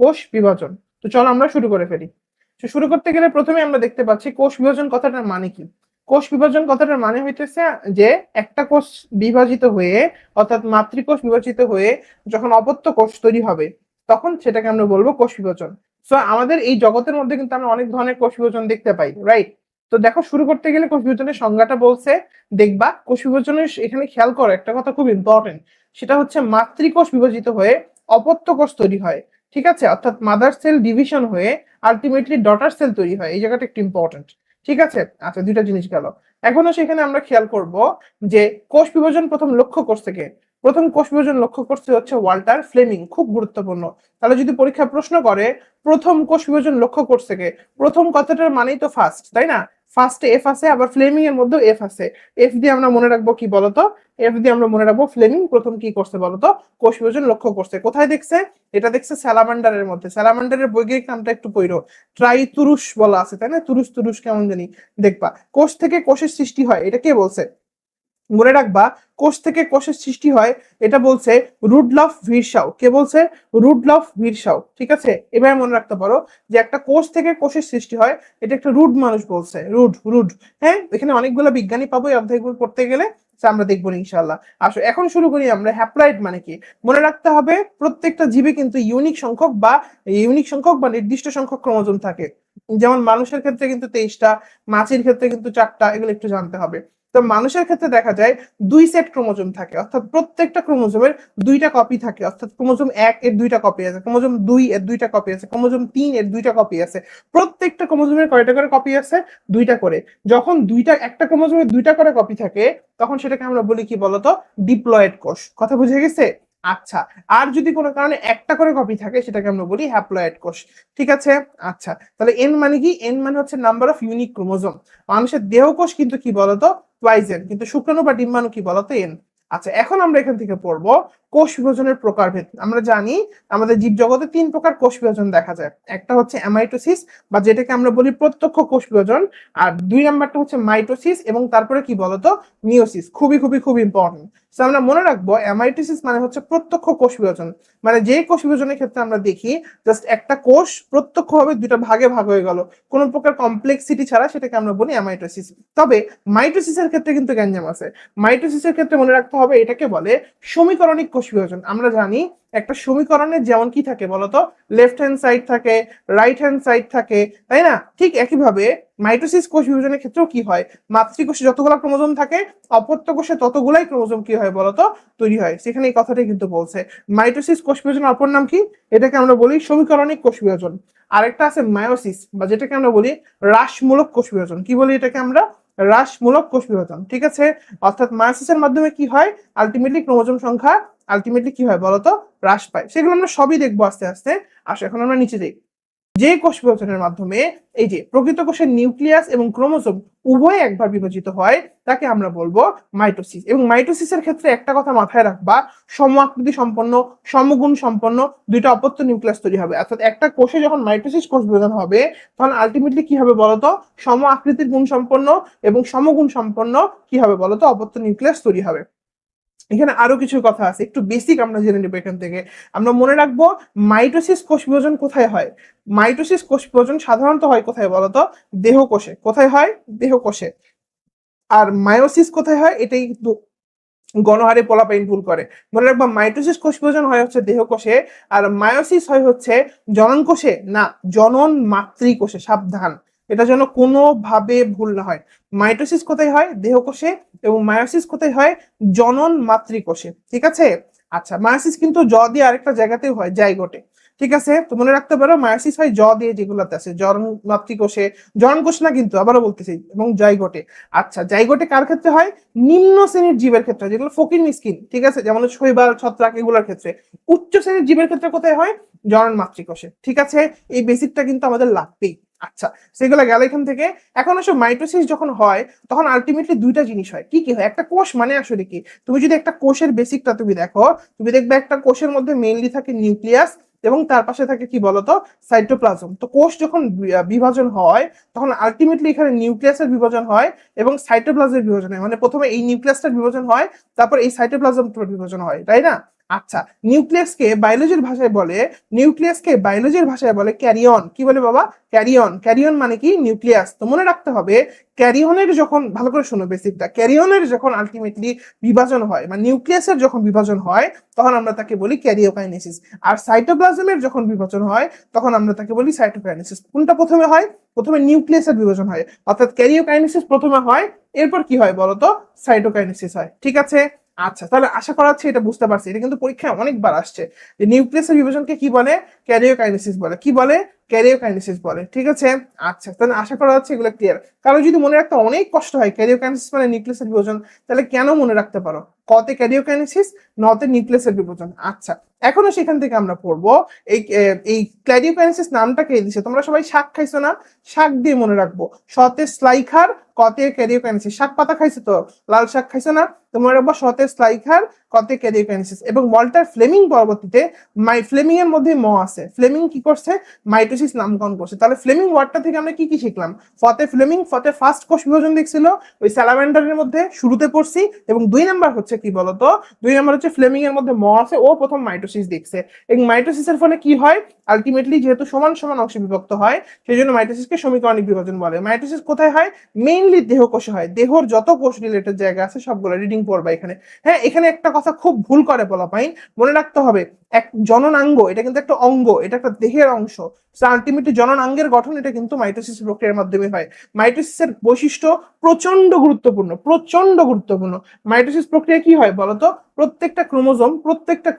কোষ বিভাজন। তো চলো আমরা শুরু করে ফেলি। তো শুরু করতে গেলে প্রথমে আমরা দেখতে পাচ্ছি কোষ বিভাজন কথাটার মানে কি। কোষ বিভাজন কথাটার মানে হইতেছে যে একটা কোষ বিভাজিত হয়ে, অর্থাৎ মাতৃকোষ বিভাজিত হয়ে যখন অপত্য কোষ তৈরি হবে, তখন সেটাকে আমরা বলবো কোষ বিভাজন। সো আমাদের এই জগতের মধ্যে কিন্তু আমরা অনেক ধরনের কোষ বিভাজন দেখতে পাই, রাইট? তো দেখো, শুরু করতে গেলে কোষ বিভাজনের সংজ্ঞাটা বলছে, দেখবা কোষ বিভাজনের এখানে খেয়াল করো একটা কথা খুব ইম্পর্টেন্ট, সেটা হচ্ছে মাতৃকোষ বিভাজিত হয়ে অপত্য কোষ তৈরি হয়। ঠিক আছে, অর্থাৎ মাদার সেল ডিভিশন হয়ে আলটিমেটলি ডটার সেল তৈরি হয়। এই জায়গাটা একটু ইম্পর্টেন্ট। ঠিক আছে, আচ্ছা, দুইটা জিনিস গেল। এখনো সেখানে আমরা খেয়াল করব যে কোষ বিভাজন প্রথম লক্ষ্য করছে কে। প্রথম কোষ বিভাজন লক্ষ্য করছে হচ্ছে ওয়াল্টার ফ্লেমিং, খুব গুরুত্বপূর্ণ। তাহলে যদি পরীক্ষা প্রশ্ন করে প্রথম কোষ বিভাজন লক্ষ্য করছে কে, প্রথম কথাটার মানেই তো ফার্স্ট, তাই না? ফার্স্টে এফ আছে, আবার ফ্লেমিং এর মধ্যেও এফ আছে। এফ দিয়ে আমরা মনে রাখবো কি বলতো, এফ দিয়ে আমরা মনে রাখবো ফ্লেমিং প্রথম কি করছে বলতো, কোষ বিভাজন লক্ষ্য করছে। কোথায় দেখছে? এটা দেখছে স্যালামান্ডারের মধ্যে। স্যালামান্ডারের বৈজ্ঞানিক নামটা একটু পড়ো, ট্রাইতুরুস বলা আছে, তাই না? তুরুস তুরুস কেমন জানি দেখবা। কোষ থেকে কোষের সৃষ্টি হয়, এটা কে বলছে? মনে রাখবা, কোষ থেকে কোষের সৃষ্টি হয়, এটা বলছে রুডলফ ভিরসাউ। কে বলছে? রুডলফ ভিরসাউ। ঠিক আছে, এবার মনে রাখতে পারো যে একটা কোষ থেকে কোষের সৃষ্টি হয়, এটা একটা রুড মানুষ বলছে, রুড রুড। হ্যাঁ, এখানে অনেকগুলো বিজ্ঞানী পাবো এই অধ্যায়গুলো পড়তে গেলে, আমরা দেখবো ইনশাল্লাহ। আসো এখন শুরু করি আমরা। হ্যাপ্লয়েড মানে কি? মনে রাখতে হবে প্রত্যেকটা জীবে কিন্তু ইউনিক সংখ্যক বা নির্দিষ্ট সংখ্যক ক্রোমোজোম থাকে। যেমন মানুষের ক্ষেত্রে কিন্তু 23টা, মাছির ক্ষেত্রে কিন্তু 4টা, এগুলো একটু জানতে হবে। তো মানুষের ক্ষেত্রে দেখা যায় 2 সেট ক্রোমোজোম থাকে, অর্থাৎ প্রত্যেকটা ক্রোমোজোমের 2টা কপি থাকে। অর্থাৎ ক্রোমোজোম 1 এর 2টা কপি আছে, ক্রোমোজোম 2 এর 2টা কপি আছে, ক্রোমোজোম 3 এর 2টা কপি আছে। প্রত্যেকটা ক্রোমোজোমের কয়টা করে কপি আছে? 2টা করে। যখন একটা ক্রোমোজোমের 2টা করে কপি থাকে, তখন সেটাকে আমরা বলি কি বলতো, ডিপ্লয়েড কোষ। কথা বুঝে গেছে? আচ্ছা, আর যদি কোনো কারণে একটা করে কপি থাকে, সেটাকে আমরা বলি হ্যাপ্লয়েড কোষ। ঠিক আছে, আচ্ছা, তাহলে এন মানে কি? এন মানে হচ্ছে নাম্বার অফ ইউনিক ক্রোমোজোম। মানুষের দেহকোষ কিন্তু কি বলতো, টুয়াইজেন, কিন্তু শুক্রাণু বা ডিম্বাণু কি বলতো, এন। আচ্ছা, এখন আমরা এখান থেকে পড়বো কোষ বিভাজনের প্রকারভেদ। আমরা জানি আমাদের জীবজগতে 3 প্রকার কোষ বিভাজন দেখা যায়। একটা হচ্ছে অ্যামাইটোসিস, বা যেটাকে আমরা বলি প্রত্যক্ষ কোষ বিভাজন। আর 2 নাম্বারটা হচ্ছে মাইটোসিস, এবং তারপরে কি বলতো, মিওসিস। খুবই খুবই খুব ইম্পর্টেন্ট। আমরা মনে রাখবো অ্যামাইটোসিস মানে হচ্ছে প্রত্যক্ষ কোষ বিভাজন। মানে যে কোষ বিভাজনের ক্ষেত্রে আমরা দেখি জাস্ট একটা কোষ প্রত্যক্ষভাবে 2টা ভাগে ভাগ হয়ে গেল, কোনো প্রকার কমপ্লেক্সিটি ছাড়া, সেটাকে আমরা বলি অ্যামাইটোসিস। তবে মাইটোসিসের ক্ষেত্রে কিন্তু গ্যাঞ্জাম আছে। মাইটোসিসের ক্ষেত্রে মনে রাখতে হবে এটাকে বলে সমীকরণিক কোষ বিভাজন। আমরা জানি একটা সমীকরণের যেমন কি থাকে বলতো, লেফট হ্যান্ড সাইড থাকে, রাইট হ্যান্ড সাইড থাকে, তাই না? ঠিক একইভাবে মাইটোসিস কোষ বিভাজনের ক্ষেত্রেও কি হয়, মাতৃকোষে যতগুলো ক্রোমোজোম থাকে, অপত্য কোষে ততগুলাই ক্রোমোজোম কি হয় বলতো, তৈরি হয়। সেখানে এই কথাটাই কিন্তু বলছে। মাইটোসিস কোষ বিভাজনের অপর নাম কি? এটাকে আমরা বলি সমীকরণিক কোষ বিভাজন। আরেকটা আছে মায়োসিস, বা যেটাকে আমরা বলি হ্রাসমূলক কোষ বিভাজন। কি বলি এটাকে আমরা? হ্রাসমূলক কোষ বিভাজন। ঠিক আছে, অর্থাৎ মায়োসিসের মাধ্যমে কি হয়, আলটিমেটলি ক্রোমোজোম সংখ্যা আলটিমেটলি কি হয় বলতো, হ্রাস পায়। সেগুলো আমরা সবই দেখবো আস্তে আস্তে। আসো এখন আমরা নিচে যাই। যে কোষ বিভাজনের মাধ্যমে এই যে প্রকৃত কোষের নিউক্লিয়াস এবং ক্রোমোজোম উভয় একবার বিভাজিত হয়, তাকে আমরা বলবো মাইটোসিস। এবং মাইটোসিসের ক্ষেত্রে একটা কথা মাথায় রাখবা, সম আকৃতি সম্পন্ন, সমগুণ সম্পন্ন 2টা অপত্য নিউক্লিয়াস তৈরি হবে। অর্থাৎ একটা কোষে যখন মাইটোসিস কোষ বিভাজন হবে, তখন আলটিমেটলি কি হবে বলতো, সম আকৃতির গুণ সম্পন্ন এবং সমগুণ সম্পন্ন কি হবে বলতো, অপত্য নিউক্লিয়াস তৈরি হবে। এখানে আরো কিছু কথা আছে, একটু বেসিক আমরা জেনে নেবো এখান থেকে। আমরা মনে রাখবো মাইটোসিস কোষ বিভাজন কোথায় হয়। মাইটোসিস কোষ বিভাজন সাধারণত হয় কোথায় বলতো, দেহকোষে। কোথায় হয়? দেহকোষে। আর মায়োসিস কোথায় হয়, এটাই কিন্তু গণহারে পোলাপাইন ভুল করে। মনে রাখবা মাইটোসিস কোষ বিভাজন হয় হচ্ছে দেহকোষে, আর মায়োসিস হয় হচ্ছে জনন কোষে না, জনন মাতৃকোষে। সাবধান, এটা যেন কোনোভাবে ভুল না হয়। মাইটোসিস কোথায় হয়? দেহকোষে। এবং মায়োসিস কোথায় হয়? জনন মাতৃকোষে। ঠিক আছে, আচ্ছা, মায়োসিস কিন্তু জ দিয়ে আরেকটা জায়গাতেও হয়, জাইগোটে। ঠিক আছে, তো মনে রাখতে পারো মায়োসিস হয় জ দিয়ে, যেগুলোতে আছে জনন মাতৃকোষে, জনন কোষ না কিন্তু, আবারও বলতেছি, এবং জাইগোটে। আচ্ছা, জাইগোটে কার ক্ষেত্রে হয়? নিম্ন শ্রেণীর জীবের ক্ষেত্রে, যেগুলো ফকির মিসকিন, ঠিক আছে, যেমন শৈবাল, ছত্রাক, এগুলোর ক্ষেত্রে। উচ্চ শ্রেণীর জীবের ক্ষেত্রে কোথায় হয়? জনন মাতৃকোষে। ঠিক আছে, এই বেসিকটা কিন্তু আমাদের লাগবেই। আচ্ছা, সেগুলো গেল এখান থেকে। এখন আসো মাইটোসিস যখন হয়, তখন আলটিমেটলি 2টা জিনিস হয়। কি কি হয়? একটা কোষ মানে আসলে কি, তুমি যদি একটা কোষের বেসিকটা তুমি দেখো, তুমি দেখবে একটা কোষের মধ্যে মেইনলি থাকে নিউক্লিয়াস, এবং তার পাশে থাকে কি বলতো, সাইটোপ্লাজম। তো কোষ যখন বিভাজন হয়, তখন আলটিমেটলি এখানে নিউক্লিয়াসের বিভাজন হয় এবং সাইটোপ্লাজমের বিভাজন হয়। মানে প্রথমে এই নিউক্লিয়াসটার বিভাজন হয়, তারপর এই সাইটোপ্লাজমটার বিভাজন হয়, তাই না? আচ্ছা, নিউক্লিয়াসকে বায়োলজির ভাষায় বলে ক্যারিয়ন। কি বলে বাবা? ক্যারিয়ন। ক্যারিয়ন মানে কি? নিউক্লিয়াস। তো মনে রাখতে হবে ক্যারিয়নের যখন, ভালো করে শোনো বেসিকটা, ক্যারিয়নের যখন আলটিমেটলি বিভাজন হয়, মানে নিউক্লিয়াসের যখন বিভাজন হয়, তখন আমরা তাকে বলি ক্যারিওকাইনেসিস। আর সাইটোপ্লাজমের যখন বিভাজন হয়, তখন আমরা তাকে বলি সাইটোকাইনেসিস। কোনটা প্রথমে হয়? প্রথমে নিউক্লিয়াসের বিভাজন হয়, অর্থাৎ ক্যারিওকাইনেসিস প্রথমে হয়, এরপর কি হয় বলতো? সাইটোকাইনেসিস হয়। ঠিক আছে? আচ্ছা, তাহলে আশা করা হচ্ছে এটা বুঝতে পারছি। এটা কিন্তু পরীক্ষায় অনেকবার আসছে যে নিউক্লিয়াসের বিভাজনকে কি বলে? ক্যারিওকাইনেসিস বলে। কি বলে? ক্যারিওকাইনেসিস বলে। ঠিক আছে? আচ্ছা, তাহলে আশা করা হচ্ছে এগুলো ক্লিয়ার। কারো যদি মনে রাখতে অনেক কষ্ট হয় ক্যারিওকাইনেসিস মানে নিউক্লিয়াসের বিভাজন, তাহলে কেন মনে রাখতে পারো? কতে ক্যারিওকাইনেসিস, নতে নিউক্লিয়াসের বিভাজন। আচ্ছা, এখনো সেখান থেকে আমরা পড়বো এই ক্যারিওকাইনেসিস নামটা কে দিছে? তোমরা সবাই শাক খাইছো না? শাক দিয়ে মনে রাখবো। সতে স্লাইখার, কতে ক্যারিওকাইনেসিস। শাক পাতা খাইছো তো? লাল শাক খাইছো না? তোমরা রাখবো সতে স্লাইখার, কতে ক্যারিওকাইনেসিস। এবং ওয়াল্টার ফ্লেমিং পরবর্তীতে ফ্লেমিং এর মধ্যে আছে, ফ্লেমিং কি করছে? মাইটোসিস নামকরণ করছে। তাহলে ফ্লেমিং ওয়ার্ডটা থেকে আমরা কি কি শিখলাম? ফতে ফার্স্ট কোষ বিভাজন দেখছিল ওই স্যালামেন্ডারের মধ্যে, শুরুতে পড়ছি। এবং 2 নাম্বার হচ্ছে কি বলতো? 2 নাম্বার হচ্ছে ফ্লেমিং এর মধ্যে আছে, ও প্রথম মাইটোসিস দেখছে। এই মাইটোসিসের ফলে কি হয়? আলটিমেটলি যেহেতু সমান সমান অংশে বিভক্ত হয়, সেই জন্য মাইটোসিসকে সমীকরণিক বিভাজন বলে। মাইটোসিস কোথায় হয়? মেইনলি দেহকোষে হয়। দেহর যত কোষ রিলেটেড জায়গা আছে সবগুলো রিডিং পড়বা এখানে। হ্যাঁ, এখানে একটা কথা খুব ভুল করে বলা পাই, মনে রাখতে হবে এক জননাঙ্গ, এটা কিন্তু একটা অঙ্গ, এটা একটা দেহের অংশ। আলটিমেটলি জননাঙ্গের গঠন এটা কিন্তু মাইটোসিস প্রক্রিয়ার মাধ্যমে হয়। মাইটোসিসের বৈশিষ্ট্য প্রচন্ড গুরুত্বপূর্ণ, প্রচন্ড গুরুত্বপূর্ণ। মাইটোসিস প্রক্রিয়া কি হয় বলতো? প্রত্যেকটা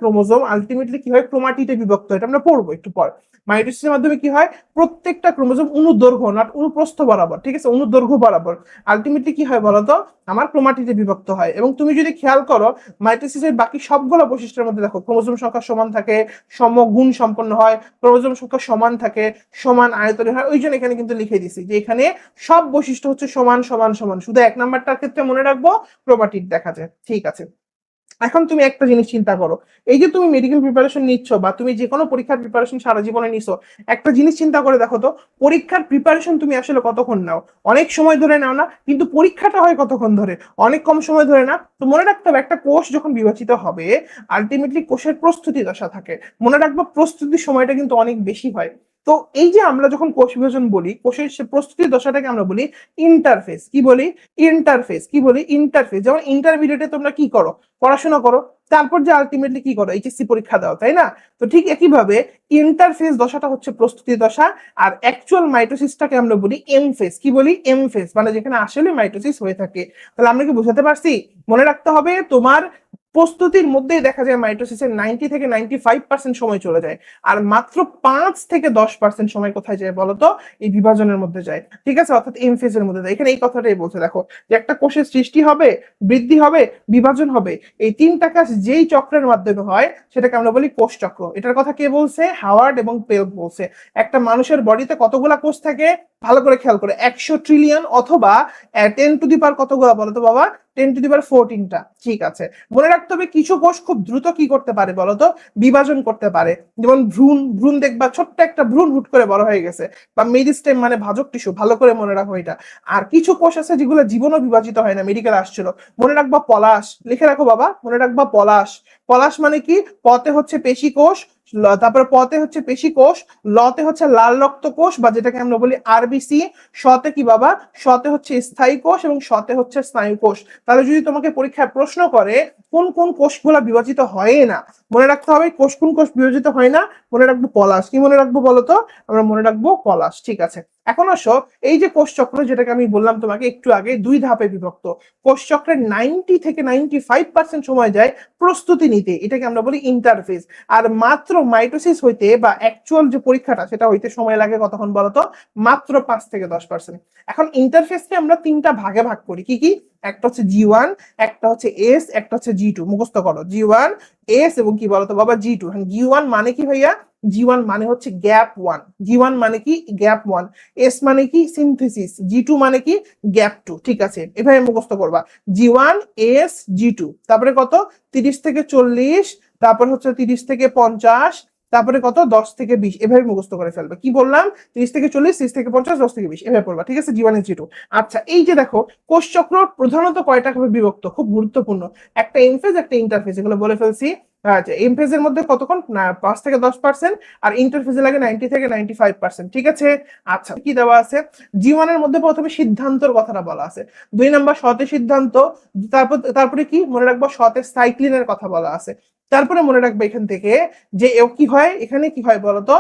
ক্রোমোজোম আলটিমেটলি কি হয়? ক্রোমাটিডে বিভক্ত হয়। এটা আমরা পড়বো একটু পর। মাইটোসিসের মাধ্যমে কি হয়? প্রত্যেকটা ক্রোমোজোম অনুদৈর্ঘ্য, নট অনুপ্রস্থ বরাবর, ঠিক আছে, অনুদৈর্ঘ্য বরাবর আলটিমেটলি কি হয় বলতো? আমার ক্রোমাটিডে বিভক্ত হয়। এবং তুমি যদি খেয়াল করো মাইটোসিসের বাকি সবগুলো বৈশিষ্ট্যের মধ্যে দেখো, ক্রোমোজোম সংখ্যা সমান থাকে, সমগুণ সম্পন্ন হয়, ক্রোমোজোম সংখ্যা সমান থাকে, সমান আয়তনের হয়। ওই জন্য এখানে কিন্তু লিখে দিছি যে এখানে সব বৈশিষ্ট্য হচ্ছে সমান সমান সমান, শুধু 1 নাম্বারটার ক্ষেত্রে মনে রাখবো ক্রোমাটিড দেখা যায়। ঠিক আছে, এখন তুমি একটা জিনিস চিন্তা করো, এই যে তুমি মেডিকেল প্রিপারেশন নিচ্ছ বা তুমি যে কোনো পরীক্ষার প্রিপারেশন সারা জীবনে নিছো, একটা জিনিস চিন্তা করে দেখো তো, পরীক্ষার প্রিপারেশন তুমি আসলে কতক্ষণ নাও? অনেক সময় ধরে নাও না? কিন্তু পরীক্ষাটা হয় কতক্ষণ ধরে? অনেক কম সময় ধরে না? তো মনে রাখতে হবে একটা কোষ যখন বিভাজিত হবে, আলটিমেটলি কোষের প্রস্তুতি দশা থাকে। মনে রাখবো প্রস্তুতির সময়টা কিন্তু অনেক বেশি হয়। তো এই যে আমরা যখন কোষ বিভাজন বলি, কোষের সে প্রস্তুতির দশাটাকে আমরা বলি ইন্টারফেস। কি বলি? ইন্টারফেস। যেমন ইন্টারমিডিয়েটে তোমরা কি করো? পড়াশোনা করো, তারপর যে আলটিমেটলি কি করো? এইচএসসি পরীক্ষা দাও, তাই না? তো ঠিক একইভাবে ইন্টারফেস দশাটা হচ্ছে প্রস্তুতি দশা, আর অ্যাকচুয়াল মাইটোসিসটাকে আমরা বলি এম ফেজ। কি বলি? এম ফেজ, মানে যেখানে আসলে মাইটোসিস হয়ে থাকে। তাহলে আমরা কি বুঝাতে পারছি? মনে রাখতে হবে তোমার প্রস্তুতির মধ্যেই দেখা যায় মাইটোসিসের 90 থেকে 95% সময় চলে যায়, আর মাত্র 5 থেকে 10% সময় কোথায় যায় বলতো? এই বিভাজনের মধ্যে যায়। ঠিক আছে, অর্থাৎ এম ফেজের মধ্যে যায়। এখানে এই কথাটাই বলছে, দেখো যে একটা কোষের সৃষ্টি হবে, বৃদ্ধি হবে, বিভাজন হবে, এই 3টা কাজ যেই চক্রের মাধ্যমে হয় সেটাকে আমরা বলি কোষ চক্র। এটার কথা কে বলছে? হাওয়ার্ড এবং পেল বলছে। একটা মানুষের বডিতে কতগুলা কোষ থাকে? ভালো করে খেয়াল করে, 100 ট্রিলিয়ন, অথবা 10 টু দি পাওয়ার কতগুলা বলতো বাবা? 10 টু দি পাওয়ার 14টা। ঠিক আছে, মনে রাখতে হবে কিছু কোষ খুব দ্রুত কি করতে পারে বলতো? বিভাজন করতে পারে। যেমন ভ্রূণ, ভ্রূণ দেখবা ছোট্ট একটা ভ্রূণ হুট করে বড় হয়ে গেছে। বা মেরিস্টেম মানে ভাজক টিস্যু, ভালো করে মনে রাখো এটা। আর কিছু কোষ আছে যেগুলো জীবনও বিভাজিত হয় না, মেডিকেল আসছিল। মনে রাখবা পলাশ, লিখে রাখো বাবা, মনে রাখবা পলাশ। পলাশ মানে কি? পতে হচ্ছে পেশি কোষ, তারপরে পতে হচ্ছে পেশি কোষ, লতে হচ্ছে লাল রক্ত কোষ বা যেটাকে আমরা বলি আরবিসি, শতে কি বাবা? শতে হচ্ছে স্থায়ী কোষ, এবং শতে হচ্ছে স্নায়ু কোষ। তাহলে যদি তোমাকে পরীক্ষায় প্রশ্ন করে কোন কোন কোষগুলো বিভাজিত হয় না, মনে রাখতে হবে কোন কোষ বিভাজিত হয় না। মনে রাখবো পলাশ। কি মনে রাখবো বলতো? আমরা মনে রাখবো পলাশ। ঠিক আছে, এখন আসো, এই যে কোষ চক্র যেটাকে আমি বললাম তোমাকে একটু আগে 2 ধাপে বিভক্ত, কোষ চক্রের 90 থেকে 95% সময় যায় প্রস্তুতি নিতে, এটাকে আমরা বলি ইন্টারফেজ। আর মাত্র মাইটোসিস হইতে বা অ্যাকচুয়াল যে পরীক্ষাটা সেটা হইতে সময় লাগে কতক্ষণ বলতো? মাত্র 5 থেকে 10%। এখন ইন্টারফেসকে আমরা 3টা ভাগে ভাগ করি। কি কি? একটা হচ্ছে জি1, একটা হচ্ছে এস, একটা হচ্ছে জি2। মুখস্থ করো, জি1, এস এবং কি বলতো বাবা? জি2। হ্যাঁ, জি1 মানে কি ভাইয়া? জি1 মানে হচ্ছে গ্যাপ 1। জি1 মানে কি? গ্যাপ 1। এস মানে কি? সিনথেসিস। জি2 মানে কি? গ্যাপ 2। ঠিক আছে, এভাবে মুখস্থ করবা, জি1, এস, জি2। তারপরে কত? 30 থেকে 40, তারপর হচ্ছে 30 থেকে 50, তারপরে কত 10 থেকে 20 এভাবে মুখস্থ করে ফেলবে। কি বললাম? 30 থেকে 40, 30 থেকে 50, 10 থেকে 20 এভাবে পড়বা, ঠিক আছে? G1 G2। আচ্ছা, এই যে দেখো কোষচক্র প্রধানত কয়টা ভাবে বিভক্ত, খুব গুরুত্বপূর্ণ। একটা এমফেজ, একটা ইন্টারফেজ, এগুলো বলে ফেলছি। আচ্ছা, এমফেজের মধ্যে কতক্ষণ না 5 থেকে 10%, আর ইন্টারফেজে লাগে 90 থেকে 95%, ঠিক আছে? আচ্ছা, কি দেওয়া আছে? G1 এর মধ্যে প্রথমে সিদ্ধান্তর কথাটা বলা আছে, 2 নাম্বার সতে সিদ্ধান্ত, তারপরে কি মনে রাখবো, সতে সাইক্লিনের কথা বলা আছে। তারপরে মনে রাখবে এখান থেকে যে কি হয়, এখানে কি হয় বলতো,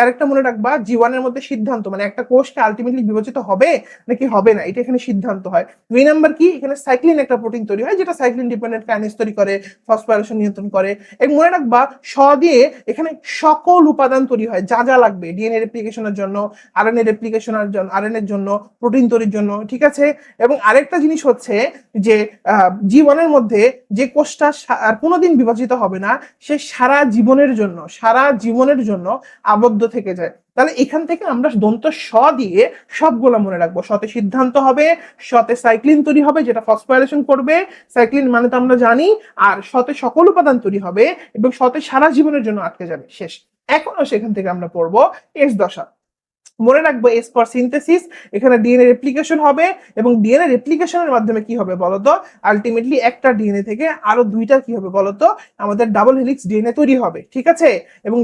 আরেকটা মনে রাখবা, G1 এর মধ্যে সিদ্ধান্ত মানে একটা কোষকে আলটিমেটলি বিভাজিত হবে নাকি হবে না, এটা এখানে সিদ্ধান্ত হয়। 2 নাম্বার কি, এখানে সাইক্লিন একটা প্রোটিন তৈরি হয়, যেটা সাইক্লিন ডিপেন্ডেন্ট কাইনেজ তৈরি করে, ফসফোরাইলেশন নিয়ন্ত্রণ করে। এবং মনে রাখবা দিয়ে এখানে সকল উপাদান তৈরি হয়, যা যা লাগবে ডিএনএ রেপ্লিকেশনের জন্য, আরএনএ রেপ্লিকেশনের জন্য, আরএনএর জন্য, প্রোটিন তৈরির জন্য, ঠিক আছে? এবং আরেকটা জিনিস হচ্ছে যে G1 এর মধ্যে যে কোষটা আর কোনোদিন বিভাজিত হবে না, সে সারা জীবনের জন্য আবদ্ধ থেকে যায়। তাহলে এখান থেকে আমরা দন্ত স দিয়ে সবগুলো মনে রাখবো। সতে সিদ্ধান্ত হবে, সতে সাইক্লিন তৈরি হবে যেটা ফসফোরাইলেশন করবে, সাইক্লিন মানে তো আমরা জানি, আর সতে সকল উপাদান তৈরি হবে এবং সতে সারা জীবনের জন্য আটকে যাবে, শেষ। এখনো সেখান থেকে আমরা পড়বো এস দশা। মনে রাখবো এস ফর সিনথেসিস, এখানে ডিএনএ রেপ্লিকেশন হবে এবং ডিএনএ রেপ্লিকেশনের মাধ্যমে কি হবে বলতো, আলটিমেটলি একটা ডিএনএ থেকে আরো দুইটা কি হবে বলতো, আমাদের ডাবল হেলিক্স ডিএনএ তৈরি হবে, ঠিক আছে? এবং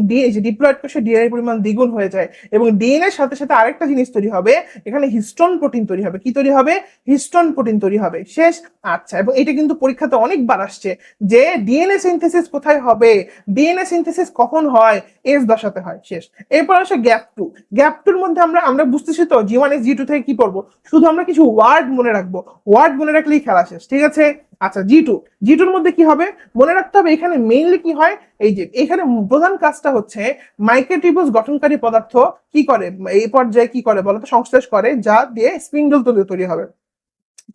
ডিপ্লয়েড কোষে ডিএনএ পরিমাণ দ্বিগুণ হয়ে যায় এবং ডিএনএ এর সাথে সাথে আরেকটা জিনিস তৈরি হবে, এখানে হিস্টোন প্রোটিন তৈরি হবে। কি তৈরি হবে? হিস্টোন প্রোটিন তৈরি হবে, শেষ। আচ্ছা, এবং এটা কিন্তু পরীক্ষাতে অনেকবার আসছে যে ডিএনএ সিনথেসিস কোথায় হবে, ডিএনএ সিনথেসিস কখন হয়, এস দশাতে হয়, শেষ। এরপর আসে গ্যাপ টু। গ্যাপ টুর মধ্যে আমরা বুঝতেছি তো G1 G2 থেকে কি পড়বো, শুধু আমরা কিছু ওয়ার্ড মনে রাখবো, ওয়ার্ড মনে রাখলেই খেলা শেষ, ঠিক আছে? আচ্ছা, জি টুর মধ্যে কি হবে মনে রাখতে হবে, এখানে মেইনলি কি হয়, এই যে এখানে প্রধান কাজটা হচ্ছে মাইক্রোটিউবুলস গঠনকারী পদার্থ কি করে, এই পর্যায়ে কি করে বলতো, সংশ্লেষ করে, যা দিয়ে স্পিন্ডল তৈরি হবে।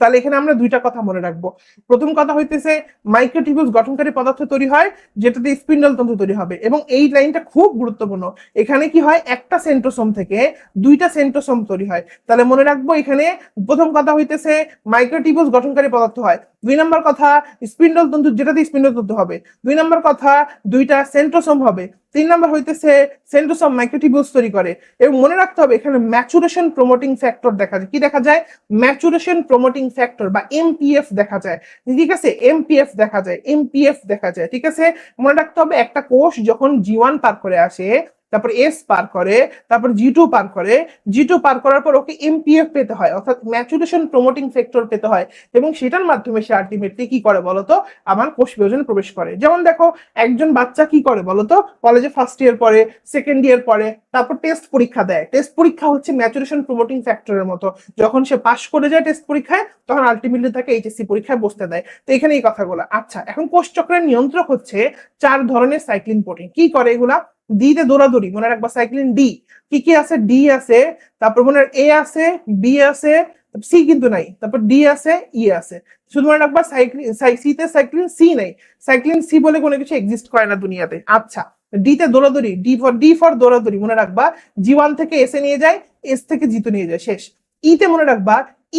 তাহলে এখানে আমরা দুইটা কথা মনে রাখবো। প্রথম কথা হইতেছে মাইক্রোটিউবুলস গঠনকারী পদার্থ তৈরি হয় যেটাতে স্পিন্ডল তন্তু তৈরি হবে, এবং এই লাইনটা খুব গুরুত্বপূর্ণ। এখানে কি হয়, একটা সেন্ট্রোসোম থেকে দুইটা সেন্ট্রোসোম তৈরি হয়। তাহলে মনে রাখবো এখানে প্রথম কথা হইতেছে মাইক্রোটিউবুলস গঠনকারী পদার্থ হয়। 2 নম্বর কথা স্পিন্ডল তন্তু, যেটাতে স্পিন্ডল তন্তু হবে। 2 নম্বর কথা দুইটা সেন্ট্রোসোম হবে। 3 নম্বর হইতেছে সেন্ট্রোসোম মাইক্রোটিউবুলস তৈরি করে। এবং মনে রাখতে হবে এখানে ম্যাচুরেশন প্রমোটিং ফ্যাক্টর দেখা যায়। কি দেখা যায়? ম্যাচুরেশন প্রমোটিং ফ্যাক্টর বা এমপিএফ দেখা যায়, ঠিক আছে? এমপিএফ দেখা যায়, এমপিএফ দেখা যায়, ঠিক আছে? মনে রাখতে হবে একটা কোষ যখন G1 পার করে আসে, তারপর এস পার করে, তারপর G2 পার করে, G2 পার করার পর ওকে এমপিএফ পেতে হয়, অর্থাৎ ম্যাচুরেশন প্রমোটিং ফ্যাক্টর পেতে হয়, এবং সেটার মাধ্যমে সে আলটিমেটলি কি করে বলতো, আমার কোষ বিভাজনে প্রবেশ করে। যেমন দেখো একজন বাচ্চা কি করে বলতো, কলেজে ফার্স্ট ইয়ার পড়ে, সেকেন্ড ইয়ার পড়ে, তারপর টেস্ট পরীক্ষা দেয়। টেস্ট পরীক্ষা হচ্ছে ম্যাচুরেশন প্রমোটিং ফ্যাক্টরের মতো, যখন সে পাশ করে যায় টেস্ট পরীক্ষায় তখন আলটিমেটলি তাকে এইচএসসি পরীক্ষায় বসতে দেয়। তো এখানে এই কথাগুলো। আচ্ছা, এখন কোষ চক্রের নিয়ন্ত্রক হচ্ছে 4 ধরনের সাইক্লিন প্রোটিন। কি করে এগুলা? ডি তে দৌড়াদৌড়ি, মনে রাখবা সাইক্লিন ডি। কি কি আছে? ডি আছে, তারপর মনে এ আছে, বি আছে, সি কিন্তু নাই, তারপর ডি আছে, ই আছে। শুধু মনে রাখবা সি তে সাইক্লিন সি নাই, সাইক্লিন সি বলে কোনো কিছু এক্সিস্ট করে না দুনিয়াতে। আচ্ছা, ডি তে দৌড়াদৌড়ি, ডি ফর দৌড়াদৌড়ি, মনে রাখবা G1 থেকে এস এ নিয়ে যায়, এস থেকে জি তে নিয়ে যায়, শেষ। ই তে মনে রাখবা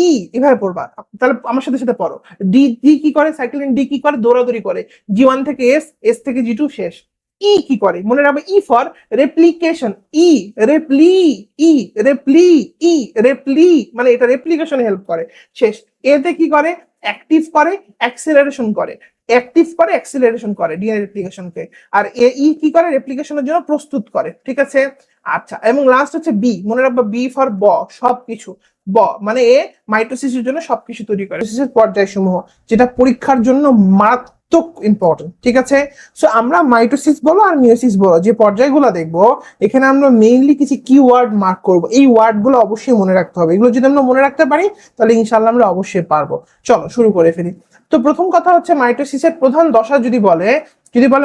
ই, এভাবে পড়বা। তাহলে আমার সাথে সাথে পড়ো। ডি কি করে, সাইক্লিন ডি কি করে, দৌড়াদৌড়ি করে G1 থেকে এস, এস থেকে G2, শেষ। ই কি করে মনে রাখবে, ই ফর রেপ্লিকেশন, ই রেপ্লি, ই রেপ্লি, ই রেপ্লি মানে এটা রেপ্লিকেশনে হেল্প করে, শেষ। এতে কি করে, অ্যাক্টিভ করে, অ্যাক্সিলারেশন করে, অ্যাক্টিভ করে, অ্যাক্সিলারেশন করে ডিএনএ রেপ্লিকেশনকে। আর ই কি করে, রেপ্লিকেশনের জন্য প্রস্তুত করে, ঠিক আছে? আচ্ছা, এবং লাস্ট হচ্ছে বি, মনে রাখবা বি ফর ব, সবকিছু। ব মানে এ মাইটোসিসের জন্য সবকিছু তৈরি করে, পর্যায় সমূহ, যেটা পরীক্ষার জন্য মারাত্মক ইম্পর্টেন্ট, ঠিক আছে? সো আমরা মাইটোসিস বলো আর মিওসিস বলো, যে পর্যায়গুলো দেখবো এখানে আমরা মেইনলি কিছু কিওয়ার্ড মার্ক করব। এই ওয়ার্ডগুলো অবশ্যই মনে রাখতে হবে। এগুলো যদি আমরা মনে রাখতে পারি তাহলে ইনশাআল্লাহ আমরা অবশ্যই পারবো। চলো শুরু করে ফেলি। তো প্রথম কথা হচ্ছে মাইটোসিসের প্রধান দশা যদি বলে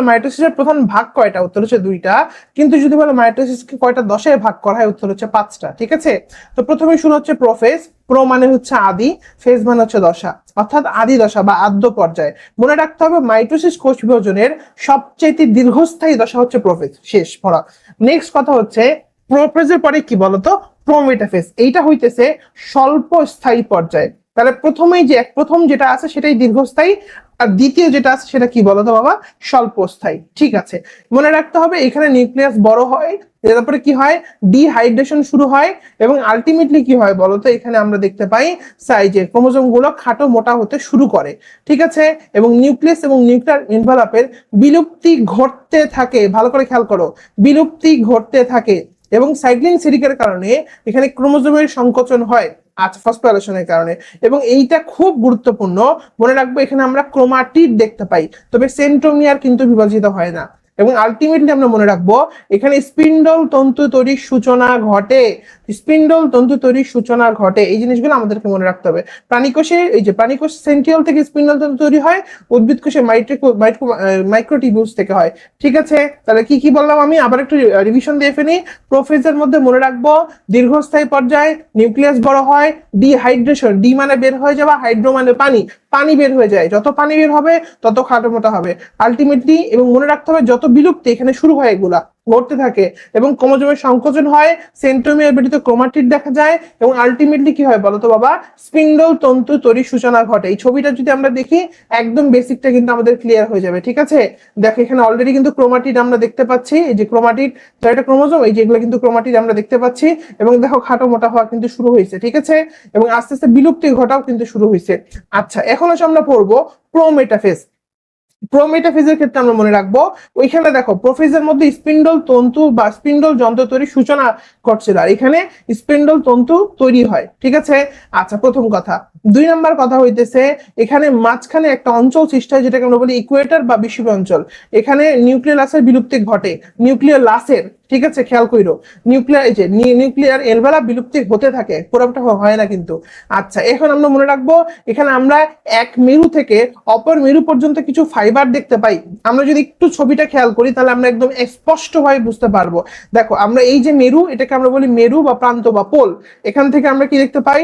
মাইটোসিসের প্রধান ভাগ কয়টা, উত্তর হচ্ছে 2টা। কিন্তু যদি বলে মাইটোসিসকে কয়টা দশায় ভাগ করা হয়, উত্তর হচ্ছে 5টা, ঠিক আছে? তো প্রথমে শুরু হচ্ছে প্রোফেজ। প্রো মানে হচ্ছে আদি, ফেজ মানে হচ্ছে দশা, অর্থাৎ আদি দশা বা আদ্য পর্যায়। মনে রাখতে হবে মাইটোসিস কোষ বিভাজনের সবচেয়ে দীর্ঘস্থায়ী দশা হচ্ছে প্রোফেজ, শেষ পড়া। নেক্সট কথা হচ্ছে প্রোফেজের পরে কি বলতো, প্রোমেটাফেজ। এইটা হইতেছে স্বল্প স্থায়ী পর্যায়। তাহলে প্রথম যেটা আছে সেটাই দীর্ঘস্থায়ী, আর দ্বিতীয় যেটা আছে সেটা কি বলতো বাবা, স্বল্পস্থায়ী। ঠিক আছে, মনে রাখতে হবে এখানে নিউক্লিয়াস বড় হয়, তারপরে কি হয়, ডিহাইড্রেশন শুরু হয়, এবং আলটিমেটলি কি হয় বলতো, এখানে আমরা দেখতে পাই সাইজে ক্রোমোজোম গুলো খাটো মোটা হতে শুরু করে। ঠিক আছে, এবং নিউক্লিয়াস এবং নিউক্লিয়ার এনভেলপের বিলুপ্তি ঘটতে থাকে, ভালো করে খেয়াল করো, বিলুপ্তি ঘটতে থাকে, এবং সাইক্লিন সিরিকের কারণে এখানে ক্রোমোজোমের সংকোচন হয়, আচ্ছা ফসফোরাইলেশনের কারণে। এবং এইটা খুব গুরুত্বপূর্ণ, মনে রাখবো এখানে আমরা ক্রোমাটিড দেখতে পাই, তবে সেন্ট্রোমিয়ার কিন্তু বিভাজিত হয় না। এবং আলটিমেটলি আমরা মনে রাখবো এখানে স্পিন্ডল তন্তু তৈরির সূচনা ঘটে, স্পিন্ডল তন্তু তৈরির সূচনা ঘটে, এই জিনিসগুলো আমাদেরকে মনে রাখতে হবে। প্রাণীকোষে এই যে প্রাণীকোষ সেন্ট্রিওল থেকে স্পিন্ডল তন্তু তৈরি হয়, উদ্ভিদ কোষে মাইক্রোটিবিউলস থেকে হয়। ঠিক আছে, তাহলে কি কি বললাম আমি আবার একটু রিভিশন দিয়ে ফেলি। প্রোফেজের মধ্যে মনে রাখবো দীর্ঘস্থায়ী পর্যায়ে নিউক্লিয়াস বড় হয়, ডিহাইড্রেশন, ডি মানে বের হয়ে যাওয়া, হাইড্রো মানে পানি, পানি বের হয়ে যায়, যত পানি বের হবে তত খাটো মোটা হবে আলটিমেটলি। এবং মনে রাখতে হবে যত বিলুপ্তি এখানে শুরু হয় এগুলা ঘটতে থাকে, এবং ক্রোমোজোমের সংকোচন হয়, সেন্ট্রোমিয়ার ব্যতীত ক্রোমাটিড দেখা যায়, এবং আলটিমেটলি কি হয় বলতো বাবা, স্পিন্ডল তন্তু তৈরির সূচনা ঘটে। এই ছবিটা যদি আমরা দেখি একদম বেসিকটা কিন্তু আমাদের ক্লিয়ার হয়ে যাবে। ঠিক আছে, দেখো এখানে অলরেডি কিন্তু ক্রোমাটিড আমরা দেখতে পাচ্ছি, এই যে ক্রোমাটিড, এটা ক্রোমোজোম, এই যেগুলো কিন্তু ক্রোমাটিড আমরা দেখতে পাচ্ছি, এবং দেখো খাটো মোটা হওয়া কিন্তু শুরু হয়েছে। ঠিক আছে, এবং আস্তে আস্তে বিলুপ্তি ঘটাও কিন্তু শুরু হয়েছে। আচ্ছা, এখন আসলে আমরা পড়বো প্রোমেটাফেজ। প্রোমেটাফেজের ক্ষেত্রে আমরা মনে রাখবো ওইখানে দেখো প্রোফেজের মধ্যে স্পিন্ডল তন্তু বা স্পিন্ডল যন্ত্র তৈরির সূচনা ঘটছিল, আর এখানে স্পিন্ডল তন্তু তৈরি হয়। ঠিক আছে, আচ্ছা প্রথম কথা। দুই নাম্বার কথা হইতেছে এখানে মাঝখানে একটা অঞ্চল সৃষ্টি হয় যেটাকে আমরা বলি ইকুয়েটর বা বিষুবীয় অঞ্চল, এখানে নিউক্লিয়াসের বিলুপ্তি ঘটে, নিউক্লিয়ার লাসের। ঠিক আছে, খেয়াল কইরো, নিউক্লিয়ার এই যে নিউক্লিয়ার এনভেলাপ বিলুপ্তি হতে থাকে, পুরোটা হয় না কিন্তু। আচ্ছা, এখন আমরা মনে রাখবো এখানে আমরা এক মেরু থেকে অপর মেরু পর্যন্ত কিছু ফাইবার দেখতে পাই। আমরা যদি একটু ছবিটা খেয়াল করি তাহলে আমরা একদম স্পষ্টভাবে বুঝতে পারবো। দেখো আমরা এই যে মেরু, এটাকে আমরা বলি মেরু বা প্রান্ত বা পোল, এখান থেকে আমরা কি দেখতে পাই,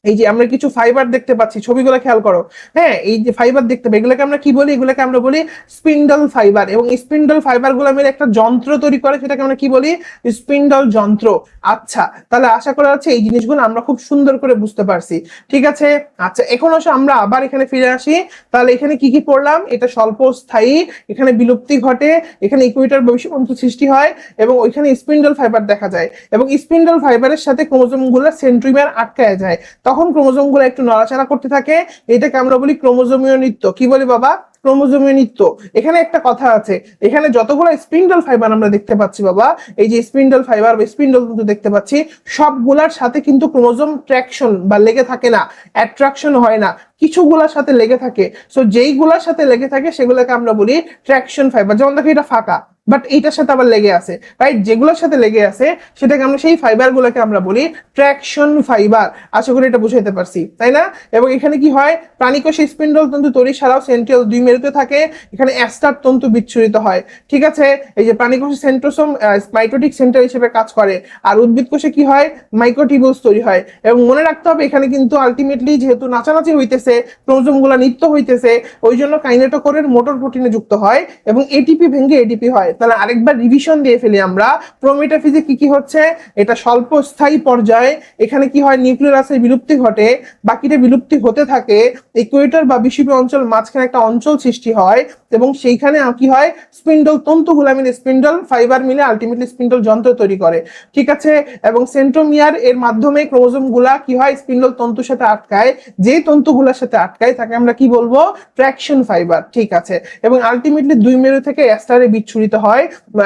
এই যে আমরা কিছু ফাইবার দেখতে পাচ্ছি, ছবিগুলো খেয়াল করো। হ্যাঁ, এই যে ফাইবার দেখতে পাই, এগুলোকে আমরা কি বলি, এগুলোকে আমরা বলি স্পিন্ডল ফাইবার, এবং স্পিন্ডল ফাইবার গুলো মিলে একটা যন্ত্র তৈরি করে, সেটাকে আমরা কি বলি, স্পিন্ডল যন্ত্র। আচ্ছা, তাহলে আশা করা যাচ্ছে এই জিনিসগুলো আমরা খুব সুন্দর করে বুঝতে পারছি। ঠিক আছে, আচ্ছা এখন আসো আমরা আবার এখানে ফিরে আসি। তাহলে এখানে কি কি পড়লাম, এটা স্বল্পস্থায়ী, এখানে বিলুপ্তি ঘটে, এখানে ইকুয়েটর ভবিষ্যৎ সৃষ্টি হয়, এবং ওইখানে স্পিন্ডল ফাইবার দেখা যায়, এবং স্পিন্ডল ফাইবারের সাথে ক্রোমোজোম গুলো সেন্ট্রিমিয়ার আটকায় যায়, তখন ক্রোমোজোম গুলো একটু নড়াচড়া করতে থাকে, এটাকে আমরা বলি ক্রোমোজোমীয় নৃত্য। কি বলি বাবা, ক্রোমোজোমীয় নৃত্য। এখানে একটা কথা আছে, এখানে যতগুলো স্পিন্ডল ফাইবার আমরা দেখতে পাচ্ছি বাবা, এই যে স্পিন্ডল ফাইবার বা স্পিন্ডল কিন্তু দেখতে পাচ্ছি, সবগুলার সাথে কিন্তু ক্রোমোজোম ট্র্যাকশন বা লেগে থাকে না, অ্যাট্রাকশন হয় না, কিছুগুলার সাথে লেগে থাকে। সো যেইগুলার সাথে লেগে থাকে সেগুলোকে আমরা বলি ট্র্যাকশন ফাইবার। যেমন দেখো এটা ফাঁকা, বাট এইটার সাথে আবার লেগে আছে, রাইট, যেগুলোর সাথে লেগে আছে সেটাকে আমরা, সেই ফাইবার গুলোকে আমরা বলি ট্র্যাকশন ফাইবার। আশা করি এটা বুঝাইতে পারছি, তাই না? এবং এখানে কি হয়, প্রাণীকোষে স্পিন্ডল তন্তু তৈরি ছাড়াও সেন্ট্রিওল দুই মেরুতে থাকে, এখানে অ্যাস্টার তন্তু বিচ্ছুরিত হয়। ঠিক আছে, এই যে প্রাণীকোষে সেন্ট্রোসোম মাইটোটিক সেন্টার হিসেবে কাজ করে, আর উদ্ভিদ কোষে কি হয়, মাইক্রোটিবিউলস তৈরি হয়। এবং মনে রাখতে হবে এখানে কিন্তু আলটিমেটলি যেহেতু নাচানাচি হইতেছে, ক্রোমোজোম গুলা নিত্য হইতেছে, ওই জন্য কাইনেটোকোরের মোটর প্রোটিনে যুক্ত হয় এবং এটিপি ভেঙে এডিপি হয়। তাহলে আরেকবার রিভিশন দিয়ে ফেলি আমরা, প্রোমেটাফেজে কি কি হচ্ছে, এটা স্বল্পস্থায়ী পর্যায়ে, এখানে কি হয়, নিউক্লিয়াসের বিলুপ্তি ঘটে, বাকিটা বিলুপ্তি হতে থাকে, ইকুয়েটর বা বিষুবীয় অঞ্চল মাঝখানে একটা অঞ্চল সৃষ্টি হয়, এবং সেইখানে কি হয়, স্পিন্ডল তন্তুগুলো মিলে, স্পিন্ডল ফাইবার মিলে আলটিমেটলি স্পিন্ডল যন্ত্র তৈরি করে। ঠিক আছে, এবং সেন্ট্রোমিয়ার এর মাধ্যমে ক্রোমোজোম গুলা কি হয়, স্পিন্ডল তন্তুর সাথে আটকায়, যে তন্তুগুলোর সাথে আটকায় তাকে আমরা কি বলবো, ট্র্যাকশন ফাইবার। ঠিক আছে, এবং আলটিমেটলি দুই মেরু থেকে অ্যাস্টারে বিচ্ছুরিত হয়।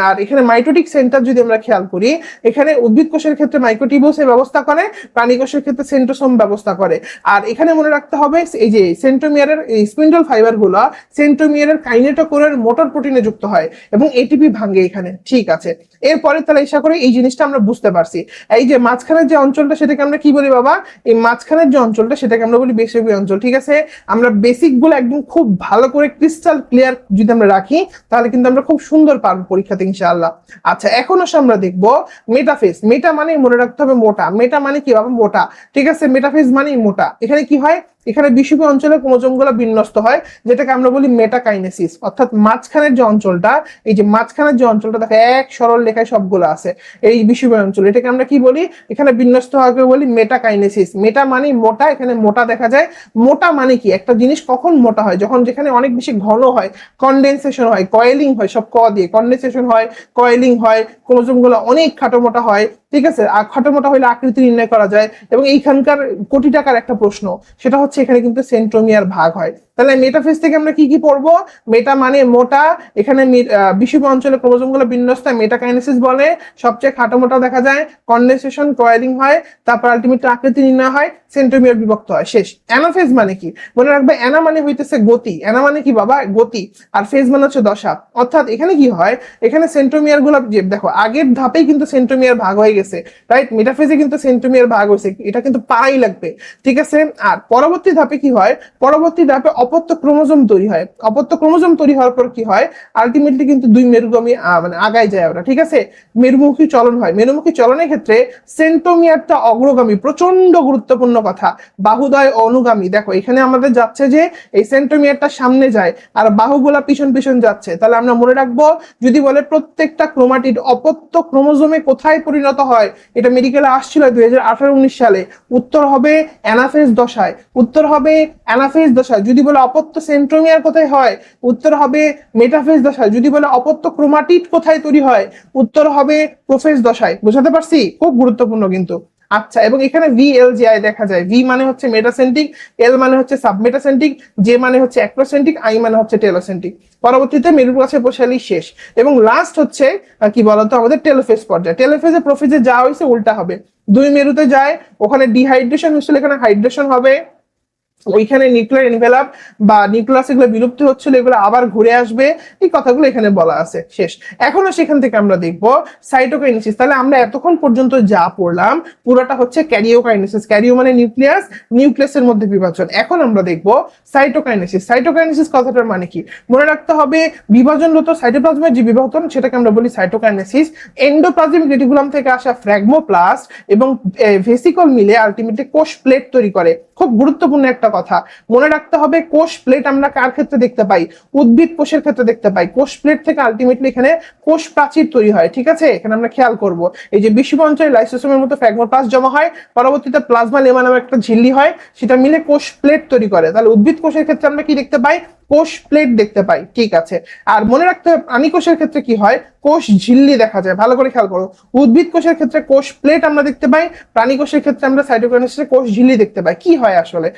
আর এখানে মাইটোটিক সেন্টার যদি আমরা খেয়াল করি, এখানে উদ্ভিদ কোষের ক্ষেত্রে মাইক্রোটিবিউলস ব্যবস্থা করে, প্রাণী কোষের ক্ষেত্রে সেন্ট্রোসোম ব্যবস্থা করে। আর এখানে মনে রাখতে হবে এই যে সেন্ট্রোমিয়ারের স্পিন্ডল ফাইবার গুলো সেন্ট্রোমিয়ারের কাইনেটোকোরের মোটর প্রোটিনে যুক্ত হয় এবং এটিপি ভাঙে এখানে। ঠিক আছে, এরপরে তাহলে আশা করি এই জিনিসটা আমরা বুঝতে পারছি। এই যে মাঝখানের যে অঞ্চলটা সেটাকে আমরা কি বলি বাবা, এই মাঝখানের যে অঞ্চলটা সেটাকে আমরা বলি বিষুবীয় অঞ্চল। ঠিক আছে, আমরা বেসিক গুলো একদম খুব ভালো করে ক্রিস্টাল ক্লিয়ার যদি আমরা রাখি তাহলে কিন্তু আমরা খুব সুন্দর পারবো পরীক্ষাতে ইনশাআল্লাহ। আচ্ছা, এখন আসলে আমরা দেখবো মেটাফেজ। মেটা মানে মনে রাখতে হবে মোটা, মেটা মানে কি বাবা, মোটা। ঠিক আছে, মেটাফেজ মানে মোটা। এখানে কি হয়, এখানে বিষুবী অঞ্চলে ক্রোমোজোমগুলো বিন্যস্ত হয়, যেটাকে আমরা বলি মেটাকাইনেসিস। অর্থাৎ মাঝখানের যে অঞ্চলটা, এই যে মাঝখানের যে অঞ্চলটা দেখো এক সরল রেখায় সবগুলো আছে, এই বিষুবী অঞ্চল, এটাকে আমরা কি বলি, এখানে বিন্যস্ত হওয়াকে বলি মেটাকাইনেসিস। মেটা মানে মোটা, এখানে মোটা দেখা যায়। মোটা মানে কি, একটা জিনিস কখন মোটা হয়, যখন যেখানে অনেক বেশি ঘন হয়, কনডেনসেশন হয়, কয়েলিং হয়, সব ক দিয়ে কনডেনসেশন হয়, কয়েলিং হয়, ক্রোমোজোম গুলো অনেক খাটো মোটা হয়, ঠিক আছে। আর খাটো মোটা হলে আকৃতি নির্ণয় করা যায়। এবং এইখানকার কোটি টাকার একটা প্রশ্ন, সেটা হচ্ছে এখানে কিন্তু সেন্ট্রোমিয়ার ভাগ হয়। তাহলে মেটাফেজ থেকে আমরা কি কি পড়বো, মেটা মানে মোটা, এখানে বিষুবী অঞ্চলে ক্রোমোজোম গুলো বিন্যস্ত, মেটাকাইনেসিস বলে, সবচেয়ে খাটো মোটা দেখা যায়, কনডেনসেশন কয়েলিং হয়, তারপর আলটিমেটলি আকৃতি নির্ণয় হয়, সেন্ট্রোমিয়ার বিভক্ত হয়, শেষ। অ্যানাফেজ মানে কি, মনে রাখবে, অ্যানা মানে হইতেছে গতি, অ্যানা মানে কি বাবা, গতি, আর ফেজ মানে হচ্ছে দশা। অর্থাৎ এখানে কি হয়, এখানে সেন্ট্রোমিয়ার গুলো দেখো আগের ধাপেই কিন্তু সেন্ট্রোমিয়ার ভাগ হয়ে গেছে, রাইট। মেটাফেজে কিন্তু সেন্ট্রোমিয়ার ভাগ হয়েছে, এটা কিন্তু পারাই লাগবে, ঠিক আছে। আর পরবর্তী ধাপে কি হয়, পরবর্তী ধাপে অপত্য ক্রোমোজোম তৈরি হয়। অপত্য ক্রোমোজোম তৈরি হওয়ার পর কি হয়, আলটিমেটলি কিন্তু দুই মেরুগামী মানে আগায় যায় ওরা, ঠিক আছে। মেরুমুখী চলন হয়, মেরুমুখী চলনের ক্ষেত্রে সেন্ট্রোমিয়ারটা অগ্রগামী, প্রচন্ড গুরুত্বপূর্ণ কথা। বাহুদ্বয় অনুগামী, দেখো এখানে আমাদের যাচ্ছে যে এই সেন্ট্রোমিয়ারটা সামনে যায় আর বাহুগুলা পিছন পিছন যাচ্ছে। তাহলে আমরা মনে রাখবো, যদি বলে প্রত্যেকটা ক্রোমাটিড অপত্য ক্রোমোজোমে কোথায় পরিণত হয়, এটা মেডিকেলে আসছিল 2018-19 সালে, উত্তর হবে অ্যানাফেজ দশায়, উত্তর হবে অ্যানাফেজ দশায়। যদি বলে অপত্য সেন্ট্রোমিয়ার কোথায় হয়, উত্তর হবে মেটাফেজ দশায়। যদি বলে অপত্য ক্রোমাটিড কোথায় তৈরি হয়, উত্তর হবে প্রোফেজ দশায়। বুঝাতে পারছি, খুব গুরুত্বপূর্ণ কিন্তু। আচ্ছা, এবং এখানে VLGI দেখা যায়, ভি মানে হচ্ছে মেটাসেন্টিক, এল মানে হচ্ছে সাবমেটাসেন্টিক, জে মানে হচ্ছে অ্যাক্রোসেন্টিক, আই মানে হচ্ছে টেলোসেন্টিক। পরবর্তীতে মেরুর কাছে বসালেই শেষ। এবং লাস্ট হচ্ছে কি বলতো, আমাদের টেলোফেজ পর্যায়ে। টেলোফেজে প্রোফেজে যা হয়েছে উল্টা হবে, দুই মেরুতে যায়, ওখানে ডিহাইড্রেশন হচ্ছিল, এখানে হাইড্রেশন হবে, ওইখানে নিউক্লিয়ার এনভেলাপ বা নিউক্লিয়াস এগুলো বিলুপ্তি হচ্ছিল, এগুলো আবার ঘুরে আসবে, এই কথাগুলো এখানে বলা আছে, শেষ। এখনো সেখান থেকে আমরা দেখবো সাইটোকাইনেসিস। তাহলে আমরা এতক্ষণ পর্যন্ত যা পড়লাম পুরোটা হচ্ছে ক্যারিওকাইনেসিস, ক্যারিও মানে নিউক্লিয়াস, নিউক্লিয়াসের মধ্যে বিভাজন। এখন আমরা দেখবো সাইটোকাইনেসিস। সাইটোকাইনেসিস কথাটার মানে কি, মনে রাখতে হবে, বিভাজনরত সাইটোপ্লাজমের যে বিভাজন সেটাকে আমরা বলি সাইটোকাইনেসিস। এন্ডোপ্লাজমিক রেটিকুলাম থেকে আসা ফ্র্যাগমোপ্লাস্ট এবং ভেসিকল মিলে আলটিমেটলি কোষ প্লেট তৈরি করে। খুব গুরুত্বপূর্ণ একটা কথা মনে রাখতে হবে, কোষ প্লেট আমরা কার ক্ষেত্রে দেখতে পাই, উদ্ভিদ কোষের ক্ষেত্রে দেখতে পাই। কোষ প্লেট থেকে আলটিমেটলি এখানে কোষ প্রাচীর তৈরি হয়, ঠিক আছে। এখানে আমরা খেয়াল করব, এই যে বিষুবী অঞ্চলে লাইসোসোমের মতো ফ্র্যাগমোপ্লাস্ট জমা হয়, পরবর্তীতে প্লাজমা লেমা নামে একটা ঝিল্লি হয়, সেটা মিলে কোষ প্লেট তৈরি করে। তাহলে উদ্ভিদ কোষের ক্ষেত্রে আমরা কি দেখতে পাই, কোষ প্লেট দেখতে পাই, ঠিক আছে। আর মনে রাখতে হবে প্রাণী কোষের ক্ষেত্রে কি হয়, কোষ ঝিল্লি দেখা যায়। ভালো করে খেয়াল করো, উদ্ভিদ কোষের ক্ষেত্রে কোষ প্লেট আমরা দেখতে পাই, প্রাণী কোষের ক্ষেত্রে আমরা সাইটোকাইনেসিসে কোষ ঝিল্লি দেখতে পাই। কি হয় আসলে,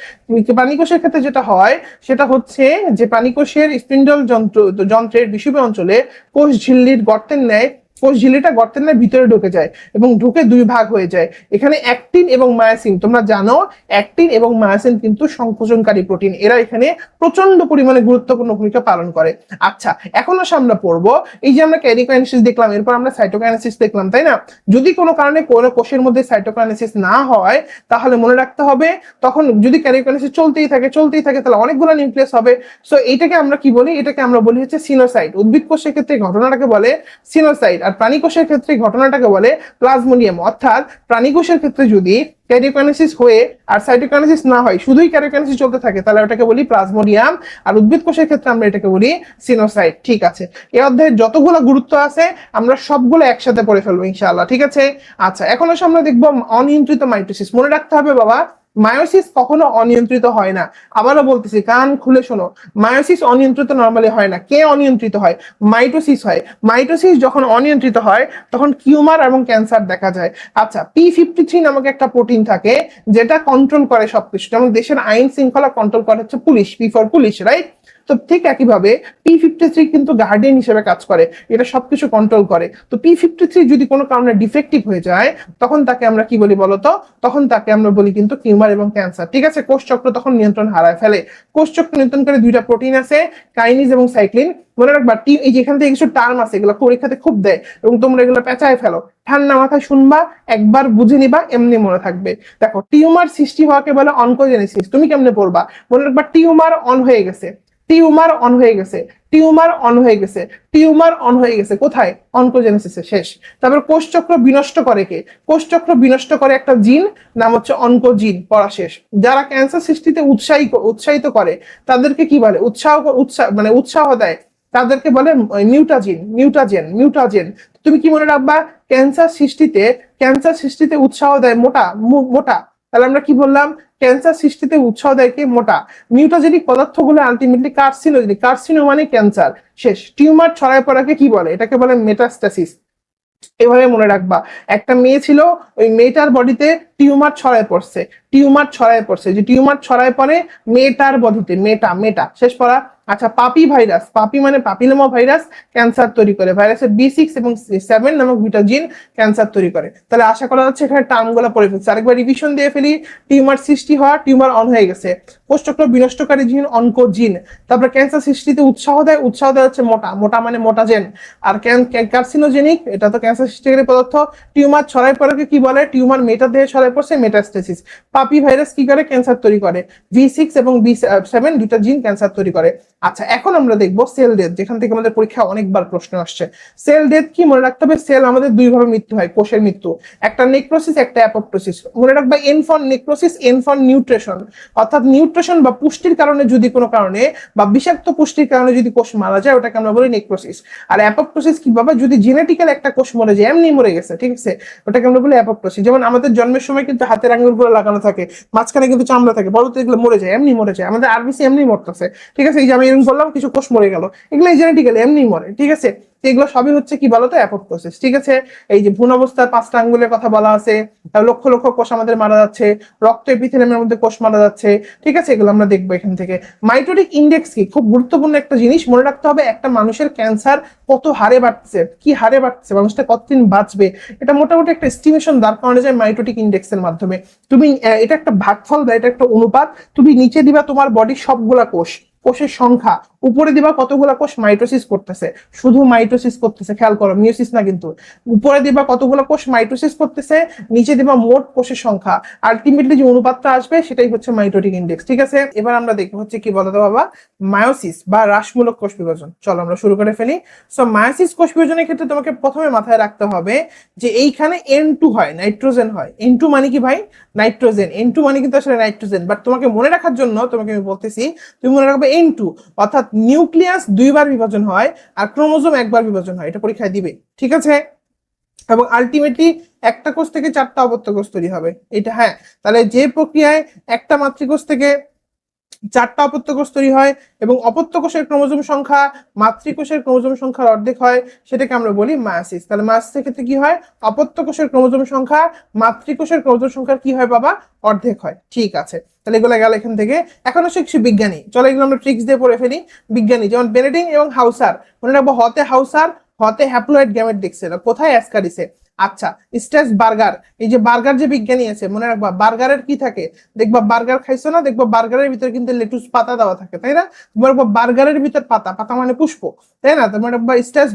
প্রাণী কোষের ক্ষেত্রে যেটা হয় সেটা হচ্ছে যে প্রাণী কোষের স্পিন্ডল যন্ত্রের বিষুবী অঞ্চলে কোষ ঝিল্লির গর্তের ন্যায়, কোষ ঝিল্লিটা গর্তের ন্যায় ভিতরে ঢুকে যায় এবং ঢুকে দুই ভাগ হয়ে যায়। এখানে অ্যাক্টিন এবং মায়োসিন, তোমরা জানো অ্যাক্টিন এবং মায়োসিন কিন্তু সংকোচনকারী প্রোটিন, এরা এখানে প্রচন্ড পরিমাণে গুরুত্বপূর্ণ ভূমিকা পালন করে। আচ্ছা, এখন আমরা পড়বো, এই যে আমরা ক্যারিওকাইনেসিস দেখলাম, এরপর আমরা সাইটোকাইনেসিস দেখলাম, তাই না। যদি কোনো কারণে কোনো কোষের মধ্যে সাইটোকাইনেসিস না হয়, তাহলে মনে রাখতে হবে, তখন যদি ক্যারিওকাইনেসিস চলতেই থাকে তাহলে অনেকগুলো নিউক্লিয়াস হবে। সো এইটাকে আমরা কি বলি, এটাকে আমরা বলি হচ্ছে সিনোসাইট। উদ্ভিদ কোষের ক্ষেত্রে ঘটনাটাকে বলে সিনোসাইট, আর প্রাণী কোষের ক্ষেত্রে ঘটনাটাকে বলে প্লাজমোডিয়াম। অর্থাৎ প্রাণী কোষের ক্ষেত্রে যদি ক্যারিওকাইনেসিস হয়ে আর সাইটোকাইনেসিস না হয়, শুধুই ক্যারিওকাইনেসিস চলতে থাকে, তাহলে ওটাকে বলি প্লাজমোডিয়াম। আর উদ্ভিদ কোষের ক্ষেত্রে আমরা এটাকে বলি সিনোসাইট, ঠিক আছে। এই অধ্যায়ের যতগুলো গুরুত্ব আছে আমরা সবগুলো একসাথে পড়ে ফেলবো ইনশাআল্লাহ, ঠিক আছে। আচ্ছা, এখন আমরা দেখবো অনিয়ন্ত্রিত মাইটোসিস। মনে রাখতে হবে বাবা, মায়োসিস কখনো অনিয়ন্ত্রিত হয় না। আবারও বলতেছি, কান খুলে শোনো, মায়োসিস অনিয়ন্ত্রিত নরমালি হয় না। কে অনিয়ন্ত্রিত হয়, মাইটোসিস হয়। মাইটোসিস যখন অনিয়ন্ত্রিত হয় তখন টিউমার এবং ক্যান্সার দেখা যায়। আচ্ছা, P53 নামক একটা প্রোটিন থাকে যেটা কন্ট্রোল করে সবকিছু, যেমন দেশের আইন শৃঙ্খলা কন্ট্রোল করে হচ্ছে police, P for police, right. তো ঠিক একইভাবে P53 কিন্তু গার্ডিয়ান হিসেবে কাজ করে, এটা সবকিছু কন্ট্রোল করে। তো P53 যদি কোনো কারণে ডিফেক্টিভ হয়ে যায়, তখন তাকে আমরা কি বলি বলতো, তখন তাকে আমরা বলি কিন্তু টিউমার এবং ক্যান্সার, ঠিক আছে। কোষচক্র তখন নিয়ন্ত্রণ হারায় ফেলে। কোষচক্র নিয়ন্ত্রণকারী দুইটা প্রোটিন আছে, কাইনিজ এবং সাইক্লিন। মনে রাখবা, এই যেখান থেকে কিছু টার্ম আছে, এগুলো পরীক্ষাতে খুব দেয় এবং তোমরা এগুলো পেঁচায় ফেলো, ঠান্ডা মাথায় শুনবা, একবার বুঝে নিবা, এমনি মনে থাকবে। দেখো, টিউমার সৃষ্টি হওয়াকে বলে অনকোজেনেসিস। তুমি কেমনে পড়বা, মনে রাখবা টিউমার অন হয়ে গেছে, টিউমার অন হয়ে গেছে, টিউমার অন হয়ে গেছে, টিউমার অন হয়ে গেছে, কোথায়? অনকোজেনেসিসে, শেষ। তারপর কোষচক্র বিনষ্ট করে কে? কোষচক্র বিনষ্ট করে একটা জিন, নাম হচ্ছে অনকোজিন, পড়া শেষ। যারা ক্যান্সার সৃষ্টিতে উৎসাহিত করে তাদেরকে কি বলে? মানে উৎসাহ দেয়, তাদেরকে বলে মিউটাজেন। তুমি কি মনে রাখবা? ক্যান্সার সৃষ্টিতে উৎসাহ দেয় মোটা। তাহলে আমরা কি বললাম? ক্যান্সার সৃষ্টিতে উৎসাহ দেয় কে? মোটা। মিউটাজেনিক পদার্থগুলো আলটিমেটলি কার্সিনোজেনিক, কার্সিনো মানে ক্যান্সার, শেষ। টিউমার ছড়ায় পড়াকে কি বলে? এটাকে বলে মেটাস্টাসিস। এভাবে মনে রাখবা, একটা মেয়ে ছিল, ওই মেয়েটার বডিতে টিউমার ছড়ায় পড়ছে, যে টিউমার ছড়ায় পড়ে মেয়েটার বডিতে, মেটা, শেষ পড়া। আচ্ছা, পাপি ভাইরাস, পাপি মানে পাপিলোমা ভাইরাস, ক্যান্সার তৈরি করে। ভাইরাসের B6 এবং 7 নামক দুইটা জিন ক্যান্সার তৈরি করে। তাহলে আশা করা যাচ্ছে এখানে টার্মগুলো পড়ে ফেলছে। আরেকবার রিভিশন দিয়ে ফেলি। টিউমার সৃষ্টি হওয়া, টিউমার অন হয়ে গেছে, কোষচক্র বিনষ্টকারী জিন অনকোজিন। তারপরে ক্যান্সার সৃষ্টিতে উৎসাহ দেয় হচ্ছে মোটা মানে মোটাজেন। আর কার্সিনোজেনিক, এটা তো ক্যান্সার সৃষ্টিকারী পদার্থ। টিউমার ছড়ায় পড়াকে কি বলে? টিউমার মেটা দেহে ছড়ায় পড়ছে, মেটাস্টেসিস। পাপি ভাইরাস কি করে? ক্যান্সার তৈরি করে। B6 এবং B7 দুটা জিন ক্যান্সার তৈরি করে। আচ্ছা, এখন আমরা দেখবো সেল ডেথ, যেখান থেকে আমাদের পরীক্ষা অনেকবার প্রশ্ন আসছে। সেল ডেথ কি মনে রাখতে হবে? সেল আমাদের দুই ভাবে মৃত্যু হয়, কোষের মৃত্যু, একটা নেক্রোসিস, একটা অ্যাপোপ্টোসিস। মনে রাখবা, N for necrosis, N for nutrition, অর্থাৎ নিউট্রিশন বা পুষ্টির কারণে যদি কোনো কারণে বা বিষাক্ত পুষ্টির কারণে যদি কোষ মারা যায়, ওটাকে আমরা বলি নেক্রোসিস। আর অ্যাপোপ্টোসিস কি বাবা? যদি জেনেটিক্যাল একটা কোষ মরে যায়, এমনি মরে গেছে, ঠিক আছে, ওটাকে আমরা বলি অ্যাপোপ্টোসিস। যেমন আমাদের জন্মের সময় কিন্তু হাতের আঙ্গুলগুলো লাগানো থাকে, মাঝখানে কিন্তু চামড়া থাকে, বড় তো এগুলো মরে যায়, এমনি মরে যায়। আমাদের আরবিসি এমনি মরতেছে, ঠিক আছে। এই যে আমি এরকম বললাম, কিছু কোষ মরে গেল, এগুলো জেনেটিক্যালি এমনি মরে, ঠিক আছে। এগুলো সবই হচ্ছে কি বলতো? অ্যাপোপ্টোসিস, ঠিক আছে। এই যে ভ্রূণ অবস্থার 5টা আঙ্গুলের কথা বলা আছে, লক্ষ লক্ষ কোষ আমাদের মারা যাচ্ছে, রক্ত এপিথেলিয়ামের মধ্যে কোষ মারা যাচ্ছে, ঠিক আছে, এগুলো আমরা দেখবো এখান থেকে। মাইটোটিক ইন্ডেক্স কি? খুব গুরুত্বপূর্ণ একটা জিনিস, মনে রাখতে হবে। একটা মানুষের ক্যান্সার কত হারে বাড়ছে, কি হারে বাড়ছে, মানুষটা কতদিন বাঁচবে, এটা মোটামুটি একটা এস্টিমেশন দাঁড় করানো যায় মাইটোটিক ইন্ডেক্সের মাধ্যমে। তুমি এটা একটা ভাগফল দেয়, এটা একটা অনুপাত। তুমি নিচে দিবা তোমার বডির সবগুলা কোষের সংখ্যা, উপরে দিবা কতগুলা কোষ মাইটোসিস করতেছে, শুধু মাইটোসিস করতেছে, খেয়াল করো, মিওসিস না কিন্তু। উপরে দিবা কতগুলা কোষ মাইটোসিস করতেছে, নিচে দিবা মোট কোষের সংখ্যা। আলটিমেটলি যে অনুপাতটা আসবে সেটাই হচ্ছে মাইটোটিক ইন্ডেক্স, ঠিক আছে। এবার আমরা দেখবো হচ্ছে কি বলতো বাবা? মায়োসিস বা হ্রাসমূলক কোষ বিভাজন। চলো আমরা শুরু করে ফেলি। সো মায়োসিস কোষ বিভাজনের ক্ষেত্রে তোমাকে প্রথমে মাথায় রাখতে হবে যে এইখানে N2 হয়, নাইট্রোজেন হয়। N2 মানে কি ভাই? নাইট্রোজেন। N2 মানে কিন্তু আসলে নাইট্রোজেন, বাট তোমাকে মনে রাখার জন্য তোমাকে আমি বলতেছি, তুমি মনে রাখবে N2, অর্থাৎ নিউক্লিয়াস 2বার বিভাজন হয় আর ক্রোমোজোম 1বার বিভাজন হয়, এটা পরীক্ষায় দিবে, ঠিক আছে। এবং আলটিমেটলি একটা কোষ থেকে 4টা অপত্য কোষ তৈরি হবে, এটা, হ্যাঁ। তাহলে যে প্রক্রিয়ায় একটা মাতৃকোষ থেকে 4টা অপত্য কোষ তৈরি হয় এবং অপত্য কোষের ক্রোমোজোম সংখ্যা মাতৃকোষের ক্রোমোজোম সংখ্যার অর্ধেক হয়, সেটাকে আমরা বলি মায়োসিস। তাহলে মায়োসিসের ক্ষেত্রে কি হয়? অপত্য কোষের ক্রোমোজোম সংখ্যা মাতৃকোষের ক্রোমোজোম সংখ্যার কি হয় বাবা? অর্ধেক হয়, ঠিক আছে। তাহলে এগুলো গেল এখান থেকে। এখন হচ্ছে কিছু বিজ্ঞানী, চলো এগুলো আমরা ট্রিক্স দিয়ে পড়ে ফেলি। বিজ্ঞানী যেমন বেনেডিং এবং হাউসার, মনে রাখবো, হতে হাউসার, হতে হ্যাপ্লয়েড গ্যামেট দেখছে, কোথায়? অ্যাসকারিসে। আচ্ছা, স্টেজ বার্গার, এই যে বার্গার যে বিজ্ঞানী আছে, মনে রাখবা বার্গারের কি থাকে? দেখবা বার্গার খাইছো না, দেখবা বার্গারের ভিতরে কিন্তু লেটুস পাতা দেওয়া থাকে, তাই না? তোমার বার্গারের ভিতর পাতা, পাতা মানে পুষ্প, তাই না? তোমার স্টেজ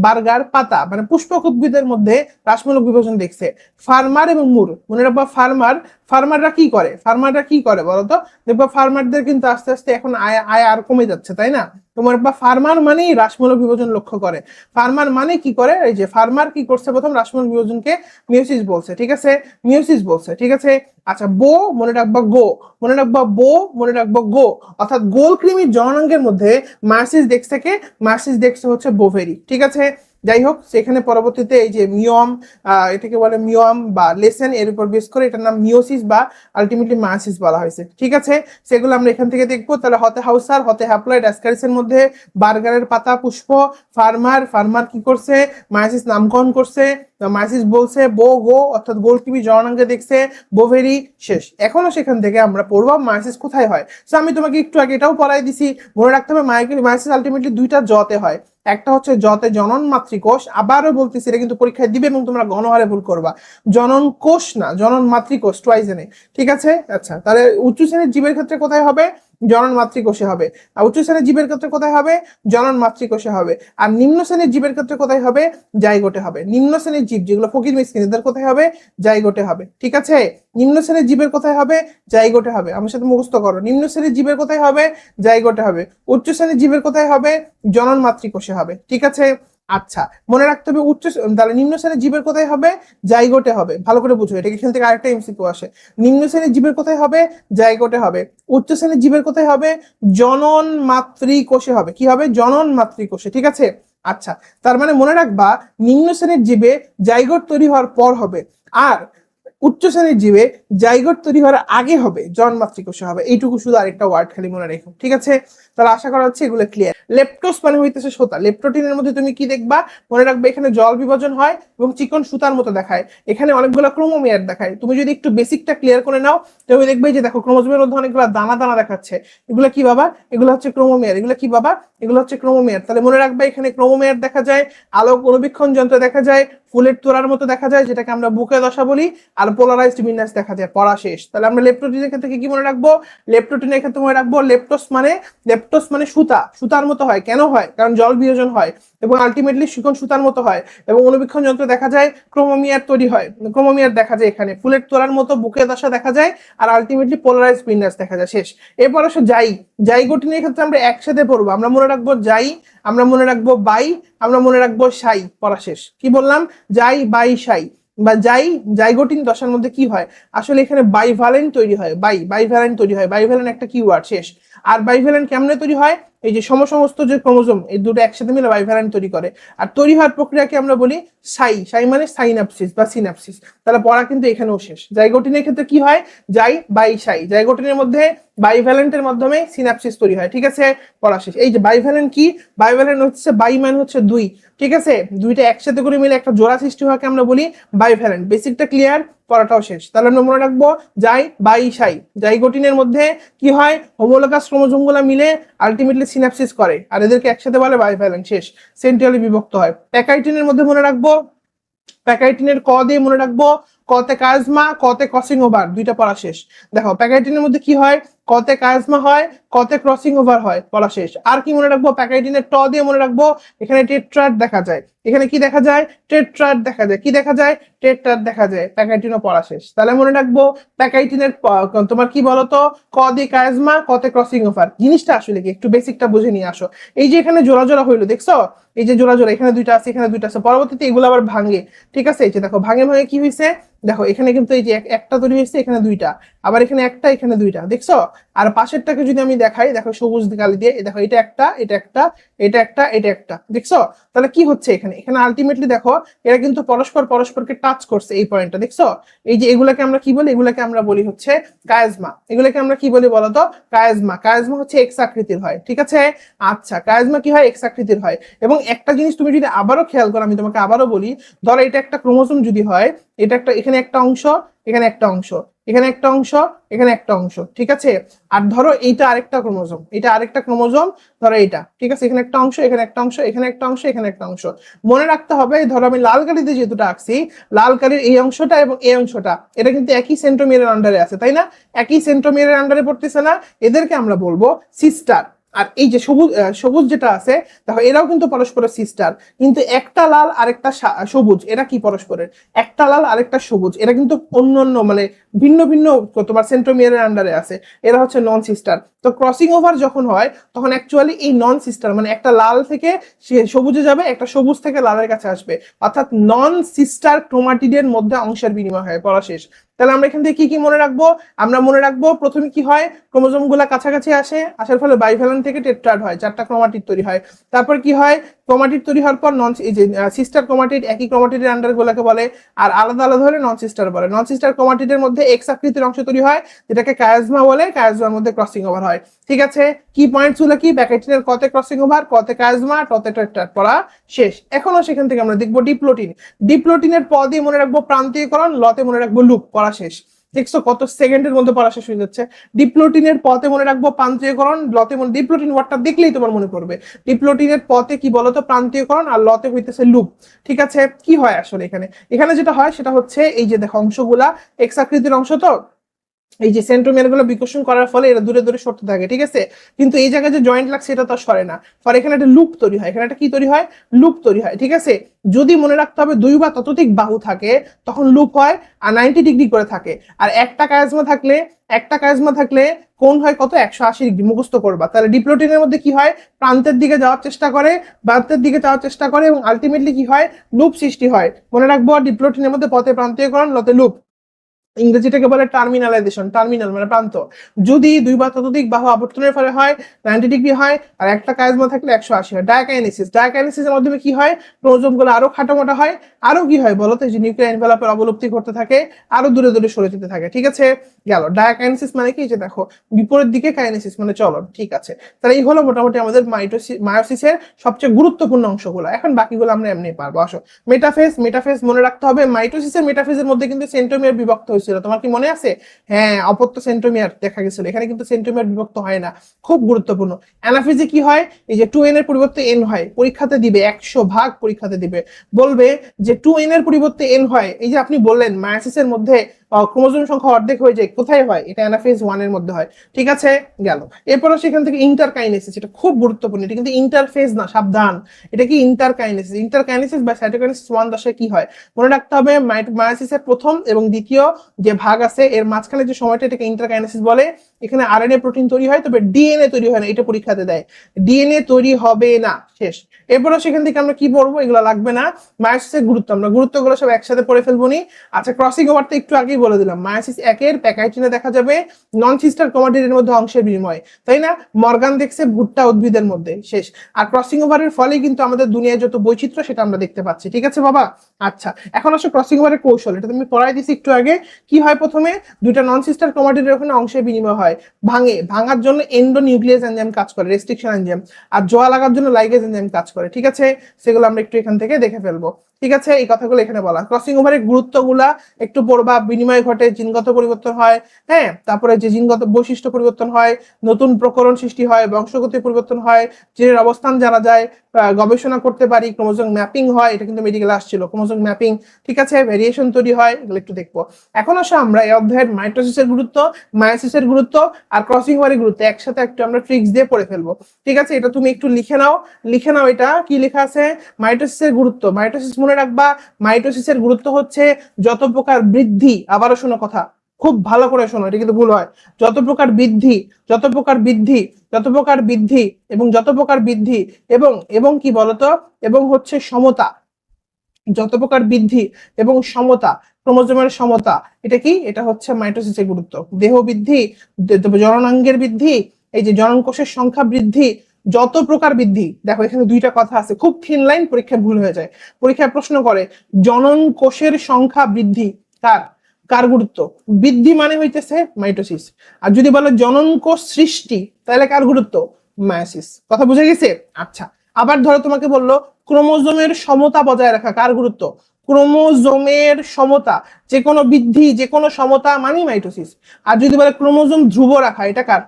বার্গার পাতা মানে পুষ্পক উদ্ভিদের মধ্যে হ্রাসমূলক বিভাজন দেখছে। ফার্মার এবং মুর, মনে রাখবা ফার্মাররা কি করে বলতো? দেখবা ফার্মারদের কিন্তু আস্তে আস্তে এখন আয় আর কমে যাচ্ছে, তাই না? তোমার ফার্মার মানেই হ্রাসমূলক বিভাজন লক্ষ্য করে। ফার্মার মানে কি করে? এই যে ফার্মার কি করছে, প্রথম হ্রাসমূলক বিভাজনকে মিওসিস বলছে, ঠিক আছে, মিওসিস বলছে, ঠিক আছে। আচ্ছা, মনে রাখবা গো, অর্থাৎ গোল কৃমির জননাঙ্গের মধ্যে মায়োসিস দেখছে হচ্ছে বোভেরি, ঠিক আছে। যাই হোক, সেখানে পরবর্তীতে এই যে এটাকে বলে মিওম বা লেসেন, এর উপর বেস করে এটার নাম মিওসিস বা আলটিমেটলি মায়োসিস বলা হয়েছে, ঠিক আছে। সেগুলো আমরা এখান থেকে দেখবো। তাহলে হতে হাউসার, হতে হ্যাপ্লয়েড, অ্যাসকারিসের মধ্যে বার্গারের পাতা পুষ্প। ফার্মার কি করছে? মায়োসিস নামকরণ করছে, মায়োসিস বলছে গো, অর্থাৎ গোলকৃমি জননাঙ্গে দেখছে বোভেরি, শেষ। এখনো সেখান থেকে আমরা পড়বো মায়োসিস কোথায় হয়। তো আমি তোমাকে একটু আগে এটাও পড়াই দিছি, মনে রাখতে হবে মায়োসিস আলটিমেটলি দুইটা জতে হয়। একটা হচ্ছে জতে জনন মাতৃকোষ, আবারও বলতেছি এটা কিন্তু পরীক্ষায় দিবে এবং তোমরা গণহারে ভুল করবা, জনন কোষ না, জনন মাতৃকোষ, টুয়াইস এনে, ঠিক আছে। আচ্ছা, তাহলে উচ্চ শ্রেণীর জীবের ক্ষেত্রে কোথায় হবে? জনন মাতৃকোষে হবে। আর উচ্চ শ্রেণীর জীবের ক্ষেত্রে কোথায় হবে? জনন মাতৃকোষে হবে। আর নিম্ন শ্রেণীর জীবের ক্ষেত্রে কোথায় হবে? জাইগোটে হবে। নিম্ন শ্রেণীর জীব যেগুলো ফকির মিসকিন এদের কোথায় হবে? জাইগোটে হবে। ঠিক আছে, নিম্ন শ্রেণীর জীবের কোথায় হবে? জাইগোটে হবে। আমার সাথে মুখস্থ করো, নিম্ন শ্রেণীর জীবের কোথায় হবে? জাইগোটে হবে। উচ্চ শ্রেণীর জীবের কোথায় হবে? জনন মাতৃকোষে হবে। ঠিক আছে, আচ্ছা মনে রাখতে হবে তাহলে নিম্ন শ্রেণীর জীবের কোথায় হবে? জাইগোটে হবে। ভালো করে বুঝো, এটা এখান থেকে আরেকটা এমসিকিউ আসে। নিম্ন শ্রেণীর জীবের কোথায় হবে? জাইগোটে হবে। উচ্চ শ্রেণীর জীবের কোথায় হবে? জনন মাতৃকোষে হবে। কি হবে? জনন মাতৃকোষে। ঠিক আছে, আচ্ছা তার মানে মনে রাখবা নিম্ন শ্রেণীর জীবে জাইগোট তৈরি হওয়ার পর হবে, আর উচ্চ শ্রেণীর জীবে জাইগোট তৈরি হওয়ার আগে হবে, জনন মাতৃকোষে হবে। এইটুকু শুধু আরেকটা ওয়ার্ড খালি মনে রেখো। ঠিক আছে, তাহলে আশা করা হচ্ছে এগুলো ক্লিয়ার। লেপটোস মানে হইতেছে সুতা। লেপটোটিনের মধ্যে তুমি কি দেখবা? মনে রাখবে এখানে জল বিভাজন হয় এবং চিকন সুতার মতো দেখায়। এখানে অনেকগুলো ক্রোমোমিয়ার দেখায়। তুমি যদি একটু বেসিকটা ক্লিয়ার করে নাও তবে দেখবে যে দেখো ক্রোমোজোমের মধ্যে অনেকগুলো দানা দানা দেখাচ্ছে। এগুলো কি বাবা? এগুলো হচ্ছে ক্রোমোমিয়ার। এগুলো কি বাবা? এগুলো হচ্ছে ক্রোমোমিয়ার। তাহলে মনে রাখবে এখানে ক্রোমোমিয়ার দেখা যায়, আলোক অনুবীক্ষণ যন্ত্র দেখা যায়, ফুলের তোড়ার মতো দেখা যায় যেটাকে আমরা বুকে দশা বলি, আর পোলারাইজড বিন্যাস দেখা যায়। পড়া শেষ। তাহলে আমরা লেপটোটিনের ক্ষেত্রে কি মনে রাখবো? লেপটোটিনের ক্ষেত্রে মনে রাখবো লেপটোস মানে সুতা। সুতার মতো হয়। কেন হয়? কারণ জল বিয়োজন হয় এবং আলটিমেটলি শিকন সুতার মতো হয় এবং অনুবীক্ষণ যন্ত্র দেখা যায়, ক্রোমোমিয়ার তৈরি হয়, ক্রোমোমিয়ার দেখা যায় এখানে, ফুলের তোড়ার মতো বুকে দশা দেখা যায়, আর আলটিমেটলি পোলারাইজড বিন্যাস দেখা যায়। শেষ। এরপর আসে জাইগোটিনের ক্ষেত্রে আমরা একসাথে পড়বো। আমরা মনে রাখবো আমরা মনে রাখবো বাই, আমরা মনে রাখবো সাই। পড়া শেষ। কি বললাম? বাই সাই বা জাইগোটিন দশার মধ্যে কি হয়? আসলে এখানে বাইভ্যালেন্ট তৈরি হয়। বাইভ্যালেন্ট তৈরি হয়। বাইভ্যালেন্ট একটা কিওয়ার্ড। শেষ। আর বাইভ্যালেন্ট কেমনে তৈরি হয়? এই যে সমস্ত যে ক্রোমোজোম এই দুটো একসাথে মিলে বাইভ্যালেন্ট তৈরি করে। আর তৈরি হওয়ার প্রক্রিয়াকে আমরা বলি সাই মানে সাইনাপসিস বা সিনাপসিস। তাহলে পড়া কিন্তু এখানেও শেষ। জাইগোটিনের ক্ষেত্রে কি হয়? বাই সাই। জাইগোটিনের মধ্যে বাইভ্যালেন্টের মাধ্যমে সিনাপসিস তৈরি হয়। ঠিক আছে, পড়া শেষ। এই যে বাইভ্যালেন্ট কি? বাইভ্যালেন্ট হচ্ছে বাই মানে হচ্ছে দুই। ঠিক আছে, দুইটা একসাথে করে মিলে একটা জোড়া সৃষ্টি হওয়াকে আমরা বলি বাইভ্যালেন্ট। বেসিকটা ক্লিয়ার, পড়াটাও শেষ। তাহলে আমরা মনে রাখবো বাই সাই। জাইগোটিনের মধ্যে কি হয়? হোমোলোগাস ক্রোমোজোম গুলা মিলে আলটিমেটলি সিনাপসিস করে, আর এদেরকে একসাথে বলে বাইভ্যালেন্ট। শেষ। সেন্ট্রালি বিভক্ত হয়। প্যাকাইটিনের মধ্যে মনে রাখবো, প্যাকাইটিনের ক দিয়ে মনে রাখবো কতে কাজমা, কতে ক্রসিং ওভার। দুইটা পড়া শেষ। দেখো প্যাকাইটিনের মধ্যে কি হয়? কতে কাজমা হয়, কতে ক্রসিং ওভার হয়। পড়া শেষ। আর কি মনে রাখবো? প্যাকাইটিনের ট দিয়ে মনে রাখবো এখানে টেট্রাড দেখা যায়। এখানে কি দেখা যায়? টেট্রাড দেখা যায়। কি দেখা যায়? টেট্রাড দেখা যায়। প্যাকাইটিনও পড়া শেষ। তাহলে মনে রাখবো প্যাকাইটিনের তোমার কি বলতো? ক দিয়ে কাজমা, কতে ক্রসিং ওভার। জিনিসটা আসলে কি একটু বেসিকটা বুঝে নিয়ে আসো। এই যে এখানে জোড়া জোড়া হইলো, দেখছো? এই যে জোড়া জোড়া, এখানে দুইটা আছে, এখানে দুইটা আছে, পরবর্তীতে এগুলো আবার ভাঙে। ঠিক আছে, এই যে দেখো ভাঙে কি হয়েছে? দেখো এখানে কিন্তু এই যে একটা তৈরি হয়েছে, এখানে দুইটা, আবার এখানে একটা, এখানে দুইটা। দেখছো? আর পাশেরটাকে যদি আমি দেখাই, দেখো সবুজ কালি দিয়ে, দেখো এটা একটা, এটা একটা, এটা একটা, এটা একটা। দেখছো? তাহলে কি হচ্ছে এখানে? এখানে আলটিমেটলি দেখো এরা কিন্তু পরস্পরকে টাচ করছে। এই পয়েন্টটা দেখছো? এই যে এগুলাকে আমরা কি বলি? এগুলাকে আমরা বলি হচ্ছে কায়াজমা। এগুলাকে আমরা কি বলি বলতো? কায়াজমা। কায়াজমা হচ্ছে এক্স আকৃতির হয়। ঠিক আছে, আচ্ছা কায়াজমা কি হয়? এক্স আকৃতির হয়। এবং একটা জিনিস তুমি যদি আবারও খেয়াল করো, আমি তোমাকে আবারও বলি, ধরো এটা একটা ক্রোমোজোম যদি হয়, এটা একটা, এখানে একটা অংশ, এখানে একটা অংশ, এখানে একটা অংশ, এখানে একটা অংশ। ঠিক আছে, আর ধরো এইটা আরেকটা ক্রোমোজোম, এটা আরেকটা ক্রোমোজোম, ধরো এইটা। ঠিক আছে, এখানে একটা অংশ, এখানে একটা অংশ, এখানে একটা অংশ, এখানে একটা অংশ। মনে রাখতে হবে, ধরো আমি লাল কালিতে যেহেতুটা আঁকছি, লাল কালির এই অংশটা এবং এই অংশটা এটা কিন্তু একই সেন্ট্রোমিয়ারের আন্ডারে আছে, তাই না? একই সেন্ট্রোমিয়ারের আন্ডারে পড়তেছে না? এদেরকে আমরা বলবো সিস্টার। আর এই যে সবুজ যেটা আছে, দেখো এরাও কিন্তু পরস্পরের সিস্টার, কিন্তু একটা লাল আরেকটা সবুজ, এরা কি পরস্পরের? একটা লাল আরেকটা সবুজ, এরা কিন্তু অন্য মানে ভিন্ন ভিন্ন তোমার সেন্ট্রোমিয়ারের আন্ডারে আছে। এরা হচ্ছে নন সিস্টার। তো ক্রসিং ওভার যখন হয় তখন অ্যাকচুয়ালি এই নন সিস্টার মানে একটা লাল থেকে সে সবুজে যাবে, একটা সবুজ থেকে লালের কাছে আসবে, অর্থাৎ নন সিস্টার ক্রোমাটিডের মধ্যে অংশের বিনিময় হয়। পড়া শেষ। তাহলে আমরা এখান থেকে কি কি মনে রাখবো? আমরা মনে রাখবো প্রথমে কি হয়? ক্রোমোজোম গুলা কাছাকাছি আসে, আসার ফলে বাইভ্যালেন্ট থেকে টেট্রাড হয়, চারটা ক্রোমাটিড তৈরি হয়। তারপর কি হয়? ক্রোমাটিড তৈরি হওয়ার পর নন এই যে সিস্টার ক্রোমাটিড একই ক্রোমাটিডের আন্ডার গুলাকে বলে, আর আলাদা আলাদা হলে নন সিস্টার বলে। নন সিস্টার ক্রোমাটিডের মধ্যে এক্স আকৃতির অংশ তৈরি হয় যেটাকে কায়াজমা বলে, কায়াজমার মধ্যে ক্রসিং ওভার হয়। ঠিক আছে, কি পয়েন্টস গুলো কি? প্যাকেটিনের কতে ক্রসিং ওভার, কতে কায়াজমা, টতে টেট্রাড। পড়া শেষ। এখনো সেখান থেকে আমরা দেখবো ডিপ্লোটিন। ডিপ্লোটিনের প দিয়ে মনে রাখবো প্রান্তীয়করণ, লতে মনে রাখবো লুপ। পড়া শেষ। দেখছো কত সেকেন্ডের মধ্যে পড়া শেষ হয়ে যাচ্ছে। ডিপ্লোটিনের পথে মনে রাখবো প্রান্তীয়করণ, লতে মনে, ডিপ্লোটিন ওয়ার্ডটা দেখলেই তোমার মনে পড়বে। ডিপ্লোটিনের পথে কি বলতো? প্রান্তীয়করণ, আর লতে হইতেছে লুপ। ঠিক আছে, কি হয় আসলে এখানে? এখানে যেটা হয় সেটা হচ্ছে এই যে দেখো অংশগুলা এক্স আকৃতির অংশ, তো এই যে সেন্ট্রোমিয়ার গুলো বিকর্ষণ করার ফলে এরা দূরে দূরে সরতে থাকে, ঠিক আছে। কিন্তু এই জায়গায় যে জয়েন্ট লাগছে এটা তো সরে না, ফলে এখানে একটা লুপ তৈরি হয়, এখানে একটা কি তৈরি হয়, লুপ তৈরি হয়, ঠিক আছে। যদি মনে রাখতে হবে 2 বা ততোধিক বাহু থাকে তখন লুপ হয় আর 90 ডিগ্রি করে থাকে। আর একটা কায়াজমা থাকলে কোণ হয় কত, 180 ডিগ্রি, মুখস্থ করবা। তাহলে ডিপ্লোটিনের মধ্যে কি হয়, প্রান্তের দিকে যাওয়ার চেষ্টা করে, প্রান্তের দিকে যাওয়ার চেষ্টা করে এবং আলটিমেটলি কি হয়, লুপ সৃষ্টি হয়। মনে রাখবো ডিপ্লোটিনের মধ্যে পথে প্রান্তীয়করণ, লতে লুপ। ইংরেজিটাকে বলে টার্মিনালাইজেশন, টার্মিনাল মানে প্রান্ত। যদি 2 বা ততোধিক বাহু আবর্তনের ফলে হয় 90 ডিগ্রি হয়, আর একটা কায়াজমা থাকলে 180 হয়। ডায়াকাইনেসিসের মাধ্যমে কি হয়, ক্রোমোজোম গুলো আরো খাটামোটা হয়, আরো কি হয় বলতো, যে নিউক্লিয়ার এনভেলপের অবলুপ্তি করতে থাকে, আরো দূরে দূরে সরে যেতে থাকে, ঠিক আছে। গেল ডায়াকাইনেসিস মানে কি, যে দেখো বিপরীত দিকে কাইনেসিস মানে চলন, ঠিক আছে। তাহলে এই হলো মোটামুটি আমাদের মায়োসিসের সবচেয়ে গুরুত্বপূর্ণ অংশগুলো। এখন বাকিগুলো আমরা এমনি পারবো। আসো মেটাফেজ মনে রাখতে হবে। মাইটোসিসের মেটাফেজের মধ্যে কিন্তু সেন্ট্রোমিয়ার বিভক্ত হয়েছিল, তোমার কি মনে আছে? হ্যাঁ, অপত্য সেন্ট্রোমিয়ার দেখা গেছিল, এখানে কিন্তু সেন্ট্রোমিয়ার বিভক্ত হয় না, খুব গুরুত্বপূর্ণ। অ্যানাফেজে কি হয়, এই যে 2n এর পরিবর্তে n হয়, পরীক্ষাতে দিবে 100 ভাগ, পরীক্ষাতে দিবে, বলবে যে 2n এর পরিবর্তে n হয়। এই যে আপনি বললেন মায়োসিসের মধ্যে ক্রোমোজোম সংখ্যা অর্ধেক হয়ে যায়, কোথায় হয়, এটা অ্যানাফেজ 1 এর মধ্যে হয়, ঠিক আছে। গেল এরপরে সেখান থেকে ইন্টারকাইনেসিস, এটা খুব গুরুত্বপূর্ণ, এটা কিন্তু ইন্টারফেজ না, সাবধান। এটা কি ইন্টারকাইনেসিস বা সাইটোকাইনেসিস 1 দশায় কি হয়, মনে রাখতে হবে। মায়োসিসের প্রথম এবং দ্বিতীয় যে ভাগ আছে এর মাঝখানে যে সময়টা, এটাকে ইন্টারকাইনেসিস বলে। এখানে আরএনএ প্রোটিন তৈরি হয়, তবে ডিএনএ তৈরি হয় না, এটা পরীক্ষাতে দেয়, ডিএনএ তৈরি হবে না, শেষ। এরপরে সেখান থেকে আমরা কি পড়বো, এগুলো লাগবে না। মায়োসিসের গুরুত্ব, আমরা গুরুত্বগুলো সব একসাথে পড়ে ফেলবো নি। আচ্ছা, ক্রসিং ওভার তো একটু আগেই বলে দিলাম। মায়োসিস 1 এর প্যাকাইটিনে দেখা যাবে নন সিস্টার ক্রোমাটিডের মধ্যে অংশের বিনিময়, তাই না? মর্গান দেখছে ভুট্টা উদ্ভিদের মধ্যে, শেষ। আর ক্রসিং ওভারের ফলে কিন্তু আমাদের দুনিয়ায় যত বৈচিত্র্য সেটা আমরা দেখতে পাচ্ছি, ঠিক আছে বাবা। আচ্ছা, এখন আসো ক্রসিং ওভারের কৌশল, এটা তুমি পড়াই দিছি একটু আগে। কি হয়, প্রথমে দুইটা নন সিস্টার ক্রোমাটিডের ওখানে অংশের বিনিময় হয়, ভাঙার জন্য এন্ডোনিউক্লিয়াস এনজাইম কাজ করে, রেস্ট্রিকশন এনজাইম, আর জোয়া লাগার জন্য লাইগেজ এনজাইম কাজ করে, ঠিক আছে। সেগুলো আমরা একটু এখান থেকে দেখে ফেলবো, ঠিক আছে। এই কথাগুলো এখানে বলা, ক্রসিং ওভারের গুরুত্বগুলা একটু পড়বা। বিনিময় ঘটে, জিনগত পরিবর্তন হয়, হ্যাঁ, তারপরে যে জিনগত বৈশিষ্ট্য পরিবর্তন হয়, নতুন প্রকরণ সৃষ্টি হয়, বংশগতি পরিবর্তন হয়, জিনের অবস্থান জানা যায়, গবেষণা করতে পারি, ক্রোমোজোম ম্যাপিং হয়, এটা কিন্তু মেডিকেলে আসছিল, ক্রোমোজোম ম্যাপিং, ঠিক আছে, ভেরিয়েশন তৈরি হয়, এগুলো একটু দেখবো। এখন আসো আমরা এই অধ্যায়ের মাইটোসিসের গুরুত্ব, মায়োসিসের গুরুত্ব আর ক্রসিং ওভারের গুরুত্ব একসাথে একটু আমরা ট্রিক্স দিয়ে পড়ে ফেলবো, ঠিক আছে। এটা তুমি একটু লিখে নাও, এটা কি লেখা আছে, মাইটোসিসের গুরুত্ব। মাইটোসিস মনে রাখবা, মাইটোসিসের গুরুত্ব হচ্ছে যত প্রকার বৃদ্ধি, আবারও শোনো কথা, খুব ভালো করে শোনো, এটা কিন্তু ভুল হয়। যত প্রকার বৃদ্ধি, যত প্রকার বৃদ্ধি, যত প্রকার বৃদ্ধি এবং যত প্রকার বৃদ্ধি এবং এবং কি বলতো, এবং হচ্ছে সমতা, যত প্রকার বৃদ্ধি এবং সমতা, ক্রোমোজোমের সমতা, এটা কি, এটা হচ্ছে মাইটোসিসের গুরুত্ব। দেহ বৃদ্ধি, জননাঙ্গের বৃদ্ধি, এই যে জনন কোষের সংখ্যা বৃদ্ধি, যত প্রকার বৃদ্ধি। দেখো এখানে দুইটা কথা আছে, খুব থিন লাইন, পরীক্ষায় ভুল হয়ে যায়। পরীক্ষায় প্রশ্ন করে জনন কোষের সংখ্যা বৃদ্ধি কার কার গুরুত্ব, বৃদ্ধি মানে হইতেছে মাইটোসিস। আর যদি বলে জনন কোষ সৃষ্টি, তাহলে কার গুরুত্ব, মায়োসিস। কথা বুঝে গেছে? আচ্ছা, আবার ধরো তোমাকে বললো ক্রোমোজোমের সমতা বজায় রাখা, কার গুরুত্ব, ক্রোমোজোমের সমতা, যে কোনো বৃদ্ধি, যে কোনো সমতা মানে মাইটোসিস। আর যদি বলে ক্রোমোজোম ধ্রুব রাখা, এটা কার,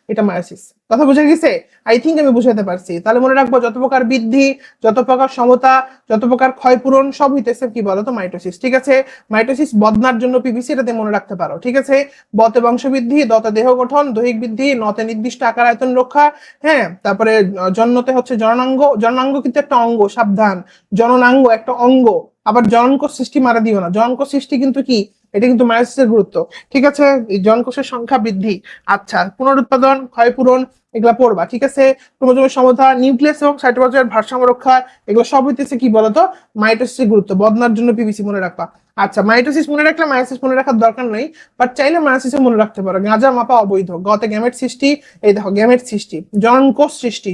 এটা মায়োসিস। কথা বুঝে গেছে? আই থিঙ্ক আমি বুঝাতে পারছি। তাহলে মনে রাখবো যত প্রকার বৃদ্ধি, যত প্রকার সমতা, যত প্রকার ক্ষয়পূরণ, সব হইতেছে কি বলতো, মাইটোসিস, ঠিক আছে। মাইটোসিস বদনার জন্য পিভিসি, এটাতে মনে রাখতে পারো, ঠিক আছে। বতে বংশবৃদ্ধি, দতে দেহ গঠন, দৈহিক বৃদ্ধি, নতে নির্দিষ্ট আকার আয়তন রক্ষা, হ্যাঁ। তারপরে জন্মতে হচ্ছে জননাঙ্গ কিন্তু একটা অঙ্গ, সাবধান, জননাঙ্গ একটা অঙ্গ। আবার জননকোষ সৃষ্টি মারা দিও না, জননকোষ সৃষ্টি কিন্তু কি, এটা কিন্তু মায়োসিসের গুরুত্ব, ঠিক আছে। এই জনকোষের সংখ্যা বৃদ্ধি, আচ্ছা, পুনরুৎপাদন, ক্ষয়পূরণ, এগুলা পড়বা, ঠিক আছে। ক্রোমোজোমের সমতা, নিউক্লিয়াস এবং সাইটোপ্লাজমের ভারসাম্য রক্ষা, এগুলো সব হইতেছে কি বলতো, মাইটোসিসের গুরুত্ব। বদনার জন্য পিভিসি মনে রাখবা। আচ্ছা, মাইটোসিস মনে রাখলে মায়োসিস মনে রাখার দরকার নেই, বাট চাইলে মায়োসিসও মনে রাখতে পারো। গাঁজা মাপা অবৈধ, গতে গ্যামেট সৃষ্টি, এই দেখো গ্যামেট সৃষ্টি, জননকোষ সৃষ্টি,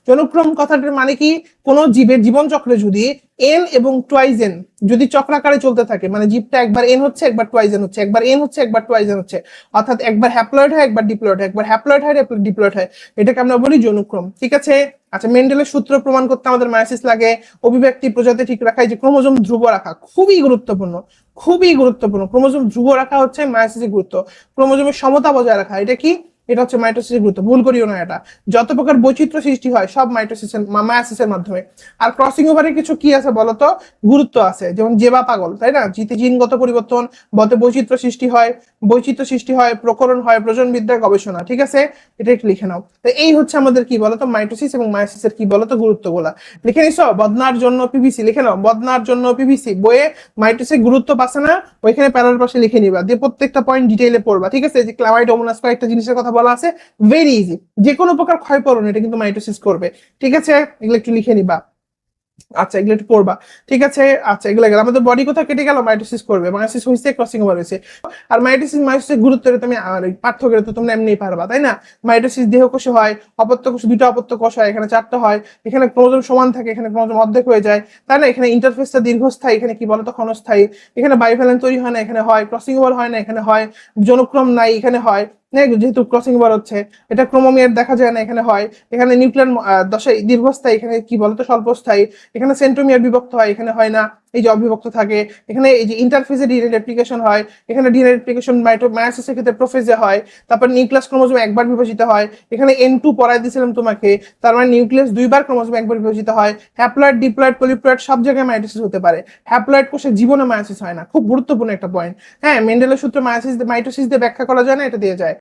জনুক্রম কথাটার মানে কি, কোন জীবের জীবন চক্রে যদি এন এবং টুয়াইজ এন যদি চক্রাকারে চলতে থাকে, মানে জীবটা একবার এন হচ্ছে, একবার টুয়াইজ এন হচ্ছে, একবার এন হচ্ছে, একবার টুয়াইজ এন হচ্ছে, অর্থাৎ একবার হ্যাপ্লয়েড হয়, একবার ডিপ্লয়েড হয়, একবার হ্যাপ্লয়েড হয়, ডিপ্লয়েড হয়, এটাকে আমরা বলি জনুক্রম, ঠিক আছে। আচ্ছা, মেন্ডেলের সূত্র প্রমাণ করতে আমাদের মায়োসিস লাগে। অভিব্যক্তি প্রজাতি ঠিক রাখা, এই যে ক্রোমোজোম ধ্রুব রাখা, খুবই গুরুত্বপূর্ণ, খুবই গুরুত্বপূর্ণ। ক্রোমোজোম ধ্রুব রাখা হচ্ছে মায়োসিসের গুরুত্ব। ক্রোমোজোমের সমতা বজায় রাখা, এটা কি, এটা হচ্ছে মাইটোসিসের গুরুত্ব, ভুল করিও না এটা। যত প্রকার বৈচিত্র্য সৃষ্টি হয় সব মাইটোসিসের মায়োসিসের মাধ্যমে। আর ক্রসিং ওভারের কিছু কি আছে বলতো, গুরুত্ব আছে, যেমন জেবা পাগল, তাই না, জিনগত পরিবর্তন, বৈচিত্র্য সৃষ্টি হয়, প্রকরণ হয়, প্রজনন বিদ্যার গবেষণা, ঠিক আছে, এটা একটু লিখে নাও। তো এই হচ্ছে আমাদের কি বলতো মাইটোসিস এবং মায়োসিসের কি বলতো গুরুত্বগুলা লিখে নিছো। বদনার জন্য পিভিসি লিখে নাও, বদনার জন্য পিভিসি বইয়ে মাইটোসিস গুরুত্ব পাচ্ছে না, ওইখানে প্যারার পাশে লিখে নিবা, দিয়ে প্রত্যেকটা পয়েন্ট ডিটেইলে পড়বা, ঠিক আছে। যে ক্লামাইড ওমোনাস কয়েকটা জিনিসের কথা বলা আছে, ভেরি ইজি, যে কোনো প্রকার ক্ষয়পূরণ এটা কিন্তু মাইটোসিস করবে, ঠিক আছে, এগুলো একটু লিখে নিবা। আচ্ছা, এগুলো একটু পড়বা, ঠিক আছে। আচ্ছা, এগুলো গেল, আমাদের বডি কোথাও কেটে গেল, মাইটোসিস করবে, মায়োসিস হয়েছে, ক্রসিং ওভার হয়েছে। আর মায়োসিসের গুরুত্ব তুমি পার্থক্য তো তোমরা এমনি পারবা, তাই না। মাইটোসিস দেহকোষে হয়, অপত্য কোষ দুটো অপত্য কোষ হয়, এখানে 4টা হয়, এখানে ক্রোমোজোম সমান থাকে, এখানে ক্রোমোজোম অর্ধেক হয়ে যায়, তাই না। এখানে ইন্টারফেসটা দীর্ঘস্থায়ী, এখানে কি বলতো ক্ষণস্থায়ী, এখানে বায়োভ্যালেন্স তৈরি হয় না, এখানে হয়, ক্রসিং ওভার হয় না, এখানে হয়, যৌনক্রম নাই, এখানে হয়, যেহেতু ক্রসিং ওভার হচ্ছে, এটা ক্রোমোমিয়ার দেখা যায় না, এখানে হয়, এখানে নিউক্লিয়ার দশায় দীর্ঘস্থায়ী, এখানে কি বলতো স্বল্পস্থায়ী, এখানে সেন্ট্রোমিয়ার বিভক্ত হয়, এখানে হয় না, এই যে অবিভক্ত থাকে, এখানে এই যে ইন্টারফেসে ডিএনএ রেপ্লিকেশন হয়, এখানে ডিএনএ রেপ্লিকেশন মায়োসিসের ক্ষেত্রে প্রোফেজে হয়, তারপর নিউক্লিয়াস ক্রোমোজোম একবার বিভাজিত হয়, এখানে N2 পড়াই দিয়েছিলাম তোমাকে, তার মানে নিউক্লিয়াস দুইবার ক্রোমোজোম একবার বিভাজিত হয়, হ্যাপ্লয়েড, ডিপ্লয়েড, পলিপ্লয়েড সব জায়গায় মায়োসিস হতে পারে, হ্যাপ্লয়েড কোষের জীবনে মায়োসিস হয় না, খুব গুরুত্বপূর্ণ একটা পয়েন্ট। হ্যাঁ, মেন্ডেলের সূত্র মায়োসিস মাইটোসিস দিয়ে ব্যাখ্যা করা যায় না, এটা দিয়ে যায়।